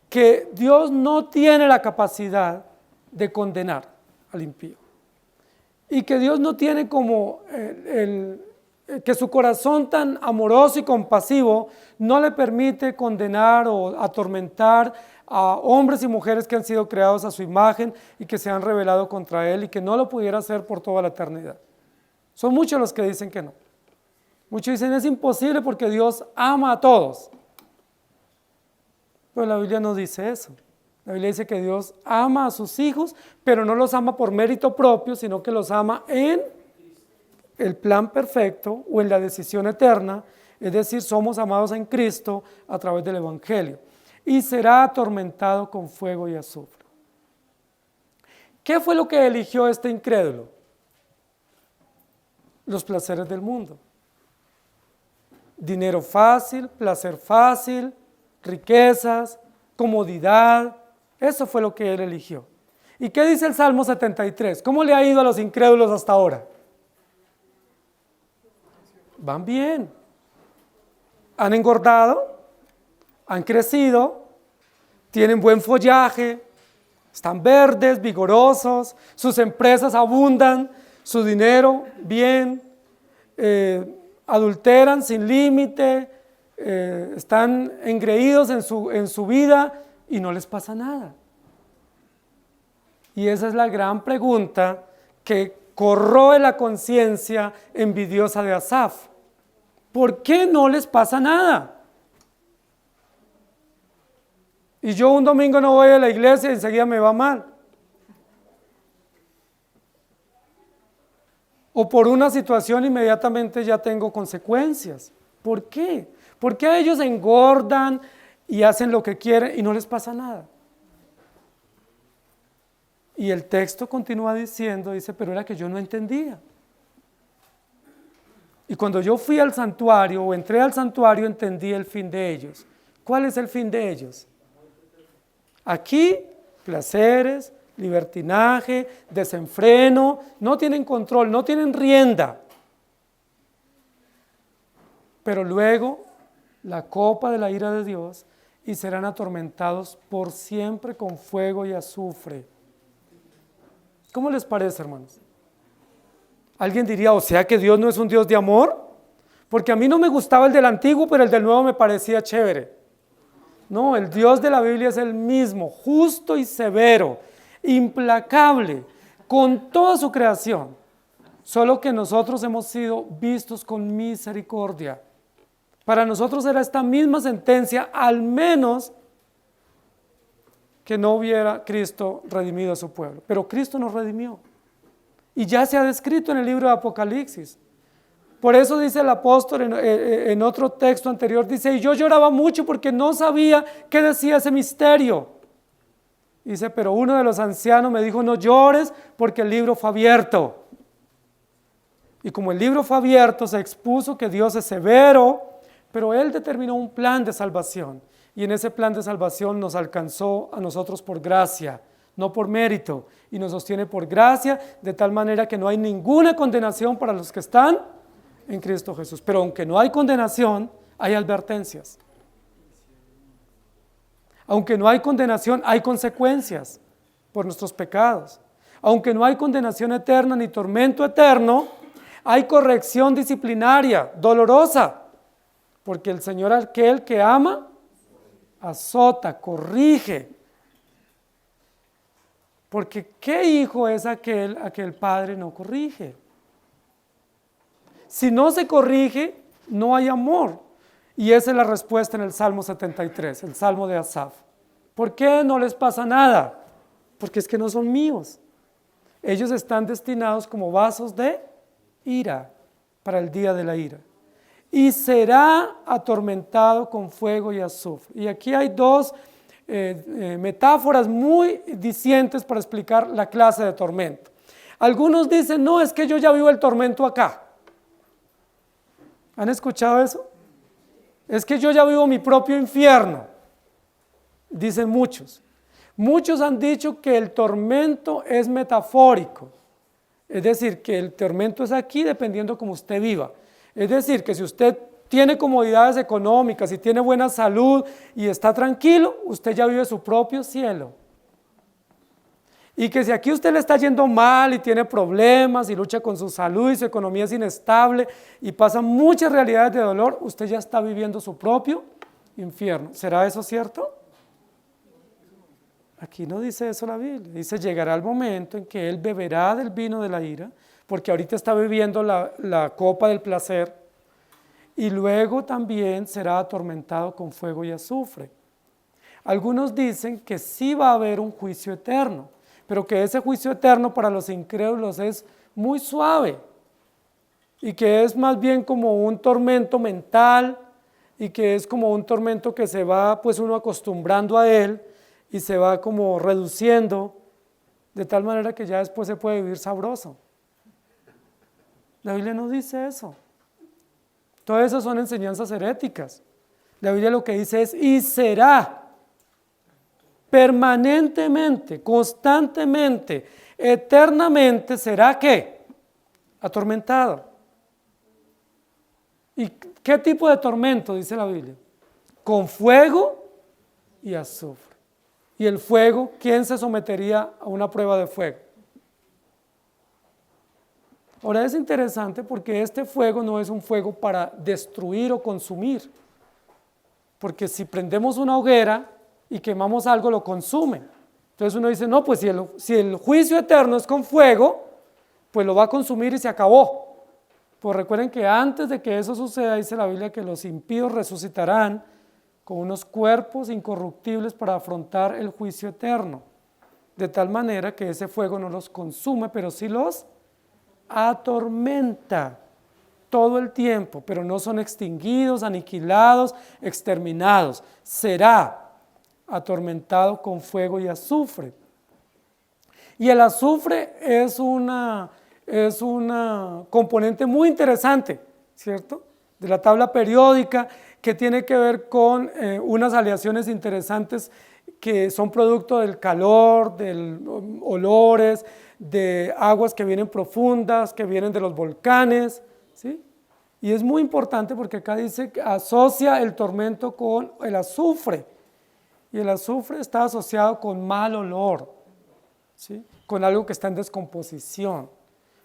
que Dios no tiene la capacidad de condenar al impío. Y que Dios no tiene como que su corazón tan amoroso y compasivo no le permite condenar o atormentar a hombres y mujeres que han sido creados a su imagen y que se han rebelado contra Él y que no lo pudiera hacer por toda la eternidad. Son muchos los que dicen que no. Muchos dicen es imposible porque Dios ama a todos. Pero la Biblia no dice eso. La Biblia dice que Dios ama a sus hijos, pero no los ama por mérito propio, sino que los ama en el plan perfecto o en la decisión eterna, es decir, somos amados en Cristo a través del Evangelio. Y será atormentado con fuego y azufre. ¿Qué fue lo que eligió este incrédulo? Los placeres del mundo. Dinero fácil, placer fácil, riquezas, comodidad. Eso fue lo que él eligió. ¿Y qué dice el Salmo 73? ¿Cómo le ha ido a los incrédulos hasta ahora? Van bien. Han engordado, han crecido, tienen buen follaje, están verdes, vigorosos, sus empresas abundan, su dinero bien, adulteran sin límite, están engreídos en su vida y no les pasa nada. Y esa es la gran pregunta que corroe la conciencia envidiosa de Asaf. ¿Por qué no les pasa nada? Y yo un domingo no voy a la iglesia y enseguida me va mal. O por una situación inmediatamente ya tengo consecuencias. ¿Por qué? ¿Por qué ellos engordan y hacen lo que quieren y no les pasa nada? Y el texto continúa diciendo, dice, pero era que yo no entendía. Y cuando yo fui al santuario o entré al santuario entendí el fin de ellos. ¿Cuál es el fin de ellos? Aquí, placeres, libertinaje, desenfreno, no tienen control, no tienen rienda. Pero luego, la copa de la ira de Dios y serán atormentados por siempre con fuego y azufre. ¿Cómo les parece, hermanos? Alguien diría, o sea que Dios no es un Dios de amor, porque a mí no me gustaba el del antiguo, pero el del nuevo me parecía chévere. No, el Dios de la Biblia es el mismo, justo y severo, implacable, con toda su creación, solo que nosotros hemos sido vistos con misericordia. Para nosotros era esta misma sentencia, al menos que no hubiera Cristo redimido a su pueblo, pero Cristo nos redimió. Y ya se ha descrito en el libro de Apocalipsis. Por eso dice el apóstol en otro texto anterior, dice, y yo lloraba mucho porque no sabía qué decía ese misterio. Dice, pero uno de los ancianos me dijo, no llores porque el libro fue abierto. Y como el libro fue abierto, se expuso que Dios es severo, pero Él determinó un plan de salvación. Y en ese plan de salvación nos alcanzó a nosotros por gracia, no por mérito, y nos sostiene por gracia, de tal manera que no hay ninguna condenación para los que están en Cristo Jesús. Pero aunque no hay condenación, hay advertencias. Aunque no hay condenación, hay consecuencias por nuestros pecados. Aunque no hay condenación eterna ni tormento eterno, hay corrección disciplinaria, dolorosa, porque el Señor, aquel que ama, azota, corrige. Porque ¿qué hijo es aquel a que el padre no corrige? Si no se corrige, no hay amor. Y esa es la respuesta en el Salmo 73, el Salmo de Asaf. ¿Por qué no les pasa nada? Porque es que no son míos. Ellos están destinados como vasos de ira para el día de la ira. Y será atormentado con fuego y azufre. Y aquí hay dos metáforas muy dicientes para explicar la clase de tormento. Algunos dicen, no, es que yo ya vivo el tormento acá. ¿Han escuchado eso? Es que yo ya vivo mi propio infierno, dicen muchos. Muchos han dicho que el tormento es metafórico, es decir, que el tormento es aquí dependiendo cómo usted viva. Es decir, que si usted tiene comodidades económicas y tiene buena salud y está tranquilo, usted ya vive su propio cielo. Y que si aquí usted le está yendo mal y tiene problemas y lucha con su salud y su economía es inestable y pasan muchas realidades de dolor, usted ya está viviendo su propio infierno. ¿Será eso cierto? Aquí no dice eso la Biblia. Dice, llegará el momento en que él beberá del vino de la ira, porque ahorita está bebiendo la copa del placer, y luego también será atormentado con fuego y azufre. Algunos dicen que sí va a haber un juicio eterno, pero que ese juicio eterno para los incrédulos es muy suave y que es más bien como un tormento mental y que es como un tormento que se va pues uno acostumbrando a él y se va como reduciendo de tal manera que ya después se puede vivir sabroso. La Biblia no dice eso. Todas esas son enseñanzas heréticas. La Biblia lo que dice es, y será permanentemente, constantemente, eternamente, ¿será qué? Atormentado. ¿Y qué tipo de tormento dice la Biblia? Con fuego y azufre. ¿Y el fuego? ¿Quién se sometería a una prueba de fuego? Ahora es interesante porque este fuego no es un fuego para destruir o consumir, porque si prendemos una hoguera y quemamos algo, lo consume. Entonces uno dice, no, pues si el juicio eterno es con fuego, pues lo va a consumir y se acabó. Pues recuerden que antes de que eso suceda, dice la Biblia que los impíos resucitarán con unos cuerpos incorruptibles para afrontar el juicio eterno, de tal manera que ese fuego no los consume, pero sí los atormenta todo el tiempo, pero no son extinguidos, aniquilados, exterminados. Será atormentado con fuego y azufre. Y el azufre es una componente muy interesante, ¿cierto? De la tabla periódica, que tiene que ver con unas aleaciones interesantes que son producto del calor, de olores, de aguas que vienen profundas, que vienen de los volcanes, ¿sí? Y es muy importante porque acá dice que asocia el tormento con el azufre. Y el azufre está asociado con mal olor, ¿sí? Con algo que está en descomposición,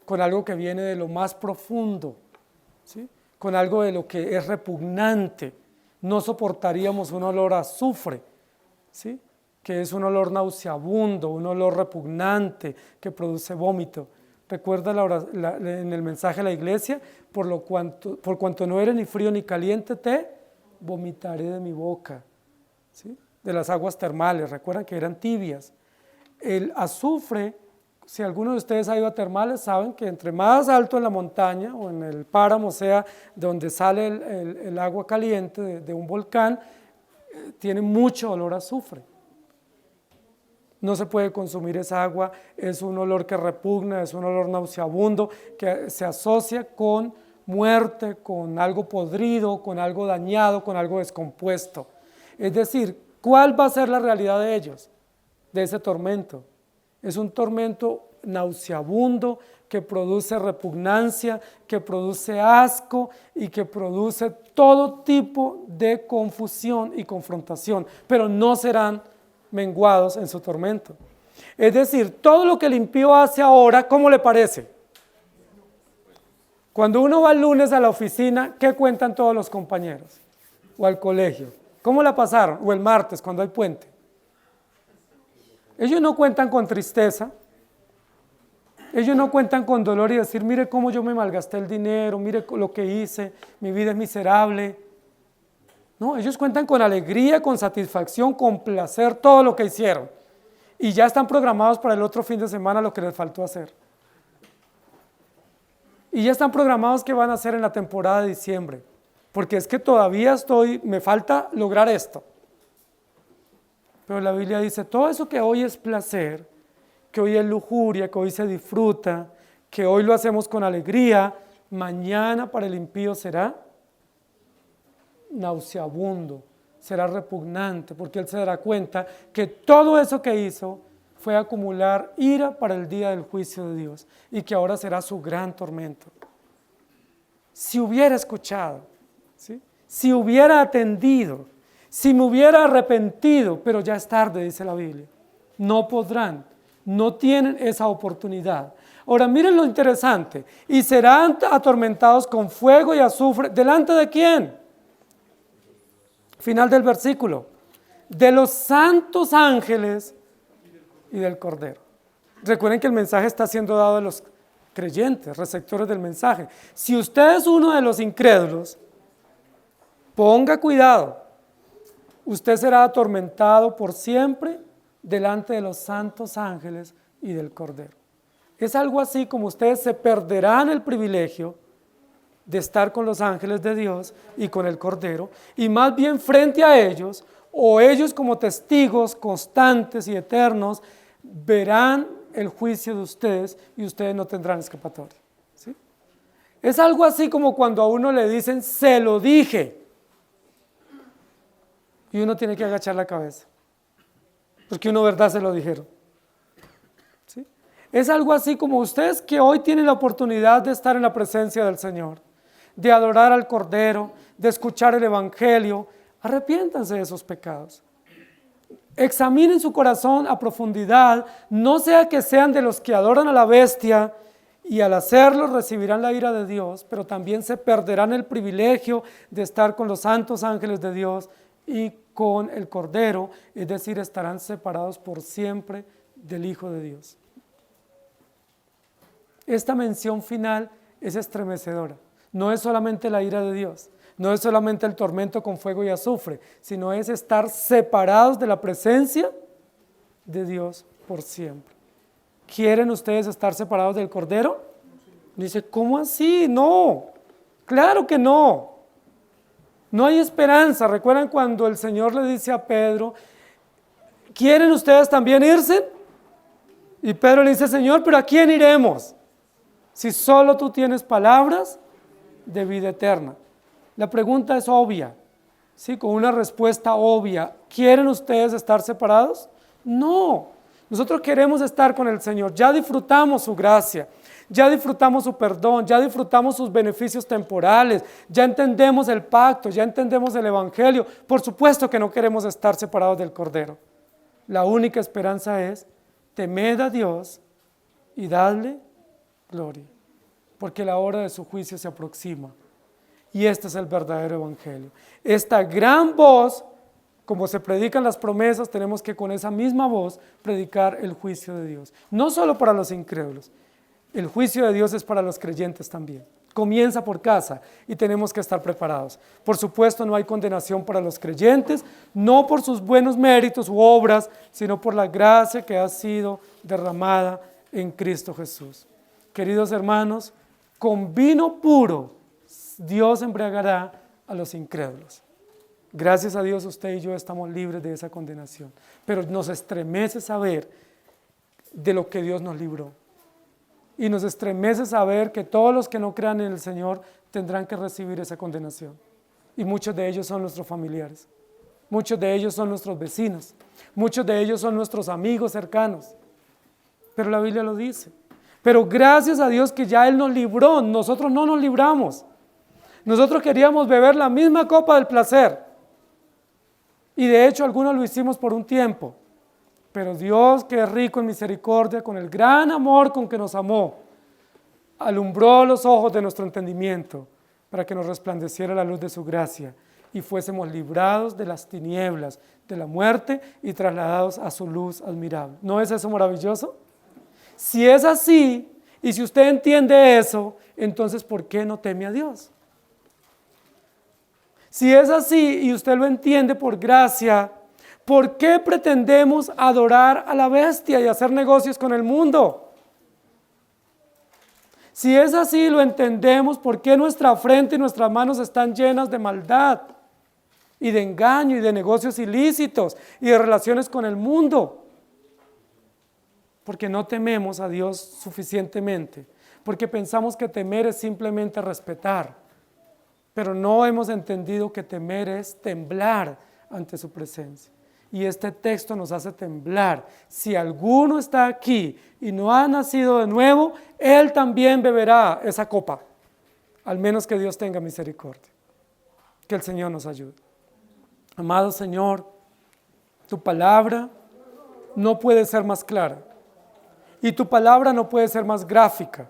con algo que viene de lo más profundo, ¿sí? Con algo de lo que es repugnante. No soportaríamos un olor a azufre, ¿sí? Que es un olor nauseabundo, un olor repugnante que produce vómito. Recuerda en el mensaje a la iglesia, por cuanto no eres ni frío ni caliente, te vomitaré de mi boca, ¿sí? De las aguas termales, recuerdan que eran tibias. El azufre, si alguno de ustedes ha ido a termales, saben que entre más alto en la montaña o en el páramo, o sea, donde sale el agua caliente de un volcán, tiene mucho olor a azufre. No se puede consumir esa agua, es un olor que repugna, es un olor nauseabundo, que se asocia con muerte, con algo podrido, con algo dañado, con algo descompuesto. Es decir, ¿cuál va a ser la realidad de ellos, de ese tormento? Es un tormento nauseabundo que produce repugnancia, que produce asco y que produce todo tipo de confusión y confrontación, pero no serán menguados en su tormento. Es decir, todo lo que el impío hace ahora, ¿cómo le parece? Cuando uno va el lunes a la oficina, ¿qué cuentan todos los compañeros? O al colegio. ¿Cómo la pasaron? O el martes, cuando hay puente. Ellos no cuentan con tristeza. Ellos no cuentan con dolor y decir, mire cómo yo me malgasté el dinero, mire lo que hice, mi vida es miserable. No, ellos cuentan con alegría, con satisfacción, con placer, todo lo que hicieron. Y ya están programados para el otro fin de semana lo que les faltó hacer. Y ya están programados qué van a hacer en la temporada de diciembre. Porque es que todavía me falta lograr esto. Pero la Biblia dice, todo eso que hoy es placer, que hoy es lujuria, que hoy se disfruta, que hoy lo hacemos con alegría, mañana para el impío será nauseabundo, será repugnante, porque Él se dará cuenta que todo eso que hizo fue acumular ira para el día del juicio de Dios y que ahora será su gran tormento. Si hubiera escuchado, ¿sí? Si hubiera atendido, si me hubiera arrepentido, pero ya es tarde, dice la Biblia. No podrán, no tienen esa oportunidad. Ahora miren lo interesante, y serán atormentados con fuego y azufre, ¿delante de quién? Final del versículo, de los santos ángeles y del Cordero. Recuerden que el mensaje está siendo dado a los creyentes, receptores del mensaje. Si usted es uno de los incrédulos, ponga cuidado, usted será atormentado por siempre delante de los santos ángeles y del Cordero. Es algo así como ustedes se perderán el privilegio de estar con los ángeles de Dios y con el Cordero, y más bien frente a ellos, o ellos como testigos constantes y eternos, verán el juicio de ustedes y ustedes no tendrán escapatoria. ¿Sí? Es algo así como cuando a uno le dicen, se lo dije, y uno tiene que agachar la cabeza, porque uno verdad se lo dijeron. ¿Sí? Es algo así como ustedes que hoy tienen la oportunidad de estar en la presencia del Señor, de adorar al Cordero, de escuchar el Evangelio, arrepiéntanse de esos pecados. Examinen su corazón a profundidad, no sea que sean de los que adoran a la bestia y al hacerlo recibirán la ira de Dios, pero también se perderán el privilegio de estar con los santos ángeles de Dios y con el Cordero, es decir, estarán separados por siempre del Hijo de Dios. Esta mención final es estremecedora. No es solamente la ira de Dios, no es solamente el tormento con fuego y azufre, sino es estar separados de la presencia de Dios por siempre. ¿Quieren ustedes estar separados del Cordero? Dice, ¿cómo así? No, claro que no. No hay esperanza. ¿Recuerdan cuando el Señor le dice a Pedro, ¿quieren ustedes también irse? Y Pedro le dice, Señor, ¿pero a quién iremos? Si solo tú tienes palabras de vida eterna. La pregunta es obvia, ¿sí? Con una respuesta obvia. ¿Quieren ustedes estar separados? No, nosotros queremos estar con el Señor. Ya disfrutamos su gracia, ya disfrutamos su perdón, ya disfrutamos sus beneficios temporales, ya entendemos el pacto, ya entendemos el Evangelio. Por supuesto que no queremos estar separados del Cordero. La única esperanza es temed a Dios y dadle gloria, porque la hora de su juicio se aproxima. Y este es el verdadero evangelio. Esta gran voz, como se predican las promesas, tenemos que con esa misma voz predicar el juicio de Dios. No solo para los incrédulos, el juicio de Dios es para los creyentes también. Comienza por casa y tenemos que estar preparados. Por supuesto, no hay condenación para los creyentes, no por sus buenos méritos u obras, sino por la gracia que ha sido derramada en Cristo Jesús. Queridos hermanos, con vino puro Dios embriagará a los incrédulos. Gracias a Dios usted y yo estamos libres de esa condenación, pero nos estremece saber de lo que Dios nos libró. Y nos estremece saber que todos los que no crean en el Señor tendrán que recibir esa condenación. Y muchos de ellos son nuestros familiares, muchos de ellos son nuestros vecinos, muchos de ellos son nuestros amigos cercanos. Pero la Biblia lo dice. Pero gracias a Dios que ya Él nos libró, nosotros no nos libramos. Nosotros queríamos beber la misma copa del placer. Y de hecho algunos lo hicimos por un tiempo. Pero Dios, que es rico en misericordia, con el gran amor con que nos amó, alumbró los ojos de nuestro entendimiento para que nos resplandeciera la luz de su gracia y fuésemos librados de las tinieblas, de la muerte y trasladados a su luz admirable. ¿No es eso maravilloso? Si es así, y si usted entiende eso, entonces ¿por qué no teme a Dios? Si es así y usted lo entiende por gracia, ¿por qué pretendemos adorar a la bestia y hacer negocios con el mundo? Si es así y lo entendemos, ¿por qué nuestra frente y nuestras manos están llenas de maldad y de engaño y de negocios ilícitos y de relaciones con el mundo? Porque no tememos a Dios suficientemente, porque pensamos que temer es simplemente respetar, pero no hemos entendido que temer es temblar ante su presencia. Y este texto nos hace temblar. Si alguno está aquí y no ha nacido de nuevo, él también beberá esa copa, al menos que Dios tenga misericordia. Que el Señor nos ayude. Amado Señor, tu palabra no puede ser más clara, y tu palabra no puede ser más gráfica,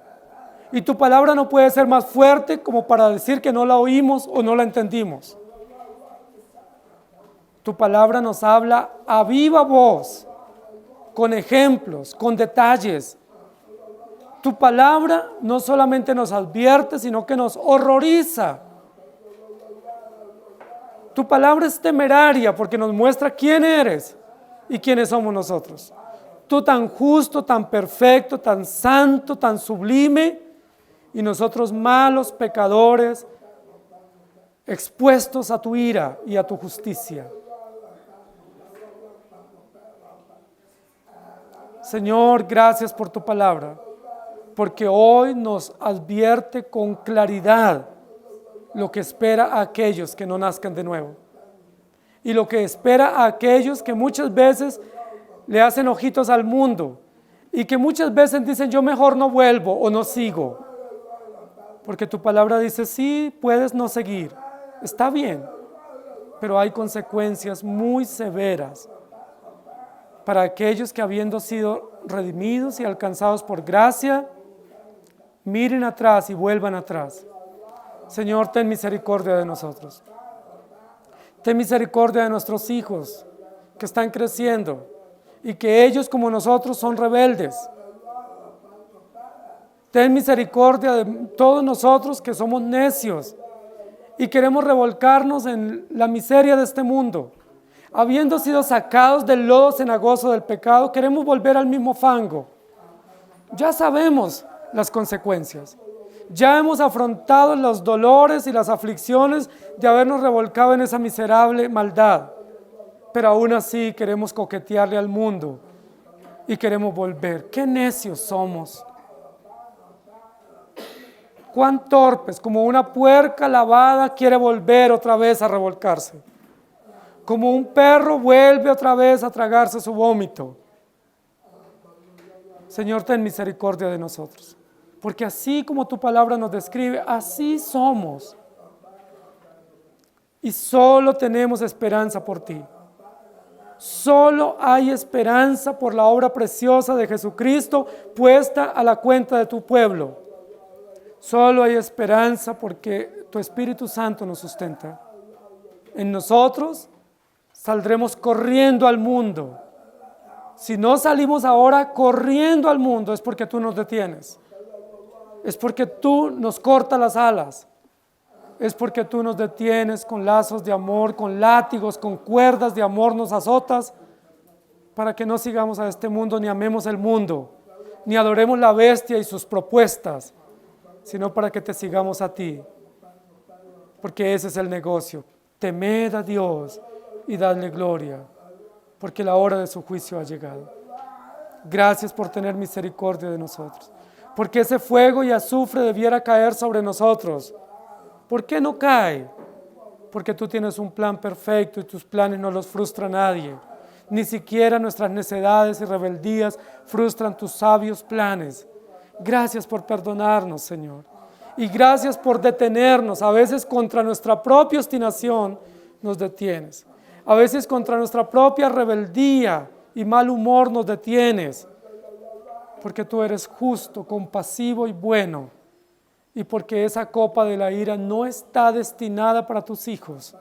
y tu palabra no puede ser más fuerte como para decir que no la oímos o no la entendimos. Tu palabra nos habla a viva voz, con ejemplos, con detalles. Tu palabra no solamente nos advierte, sino que nos horroriza. Tu palabra es temeraria porque nos muestra quién eres y quiénes somos nosotros. Tú tan justo, tan perfecto, tan santo, tan sublime, y nosotros malos pecadores, expuestos a tu ira y a tu justicia. Señor, gracias por tu palabra, porque hoy nos advierte con claridad lo que espera a aquellos que no nazcan de nuevo, y lo que espera a aquellos que muchas veces le hacen ojitos al mundo, y que muchas veces dicen yo mejor no vuelvo o no sigo, porque tu palabra dice sí, puedes no seguir, está bien, pero hay consecuencias muy severas para aquellos que, habiendo sido redimidos y alcanzados por gracia, miren atrás y vuelvan atrás. Señor, ten misericordia de nosotros. Ten misericordia de nuestros hijos que están creciendo y que ellos, como nosotros, son rebeldes. Ten misericordia de todos nosotros que somos necios y queremos revolcarnos en la miseria de este mundo. Habiendo sido sacados del lodo cenagoso del pecado, queremos volver al mismo fango. Ya sabemos las consecuencias. Ya hemos afrontado los dolores y las aflicciones de habernos revolcado en esa miserable maldad. Pero aún así queremos coquetearle al mundo y queremos volver. ¡Qué necios somos! ¡Cuán torpes! Como una puerca lavada quiere volver otra vez a revolcarse. Como un perro vuelve otra vez a tragarse su vómito. Señor, ten misericordia de nosotros, porque así como tu palabra nos describe, así somos. Y solo tenemos esperanza por ti. Solo hay esperanza por la obra preciosa de Jesucristo puesta a la cuenta de tu pueblo. Solo hay esperanza porque tu Espíritu Santo nos sustenta. En nosotros saldremos corriendo al mundo. Si no salimos ahora corriendo al mundo, es porque tú nos detienes. Es porque tú nos cortas las alas. Es porque tú nos detienes con lazos de amor, con látigos, con cuerdas de amor nos azotas, para que no sigamos a este mundo, ni amemos el mundo, ni adoremos la bestia y sus propuestas, sino para que te sigamos a ti. Porque ese es el negocio. Temed a Dios y dadle gloria, porque la hora de su juicio ha llegado. Gracias por tener misericordia de nosotros, porque ese fuego y azufre debiera caer sobre nosotros. ¿Por qué no cae? Porque tú tienes un plan perfecto y tus planes no los frustra nadie. Ni siquiera nuestras necedades y rebeldías frustran tus sabios planes. Gracias por perdonarnos, Señor, y gracias por detenernos. A veces contra nuestra propia obstinación nos detienes. A veces contra nuestra propia rebeldía y mal humor nos detienes, porque tú eres justo, compasivo y bueno, y porque esa copa de la ira no está destinada para tus hijos.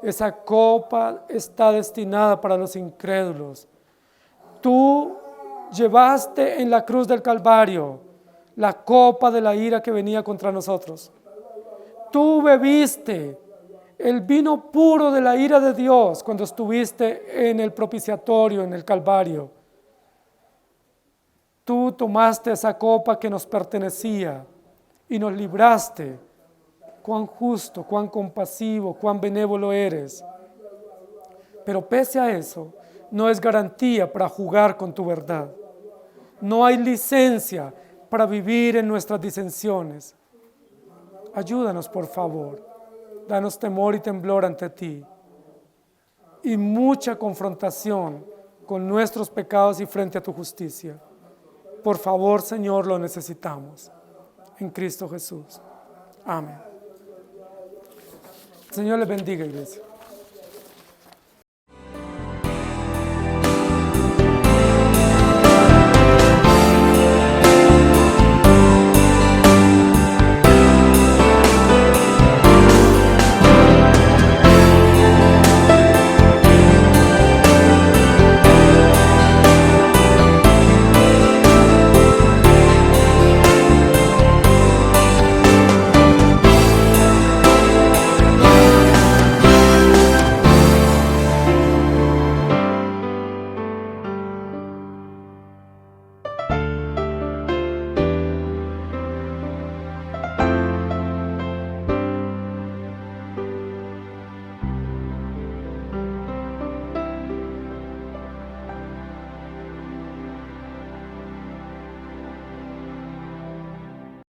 Esa copa está destinada para los incrédulos. Tú llevaste en la cruz del Calvario la copa de la ira que venía contra nosotros. Tú bebiste el vino puro de la ira de Dios cuando estuviste en el propiciatorio, en el Calvario. Tú tomaste esa copa que nos pertenecía y nos libraste. Cuán justo, cuán compasivo, cuán benévolo eres. Pero pese a eso, no es garantía para jugar con tu verdad. No hay licencia para vivir en nuestras disensiones. Ayúdanos, por favor. Danos temor y temblor ante ti. y mucha confrontación con nuestros pecados y frente a tu justicia. Por favor, Señor, lo necesitamos. En Cristo Jesús. Amén. Señor les bendiga, iglesia.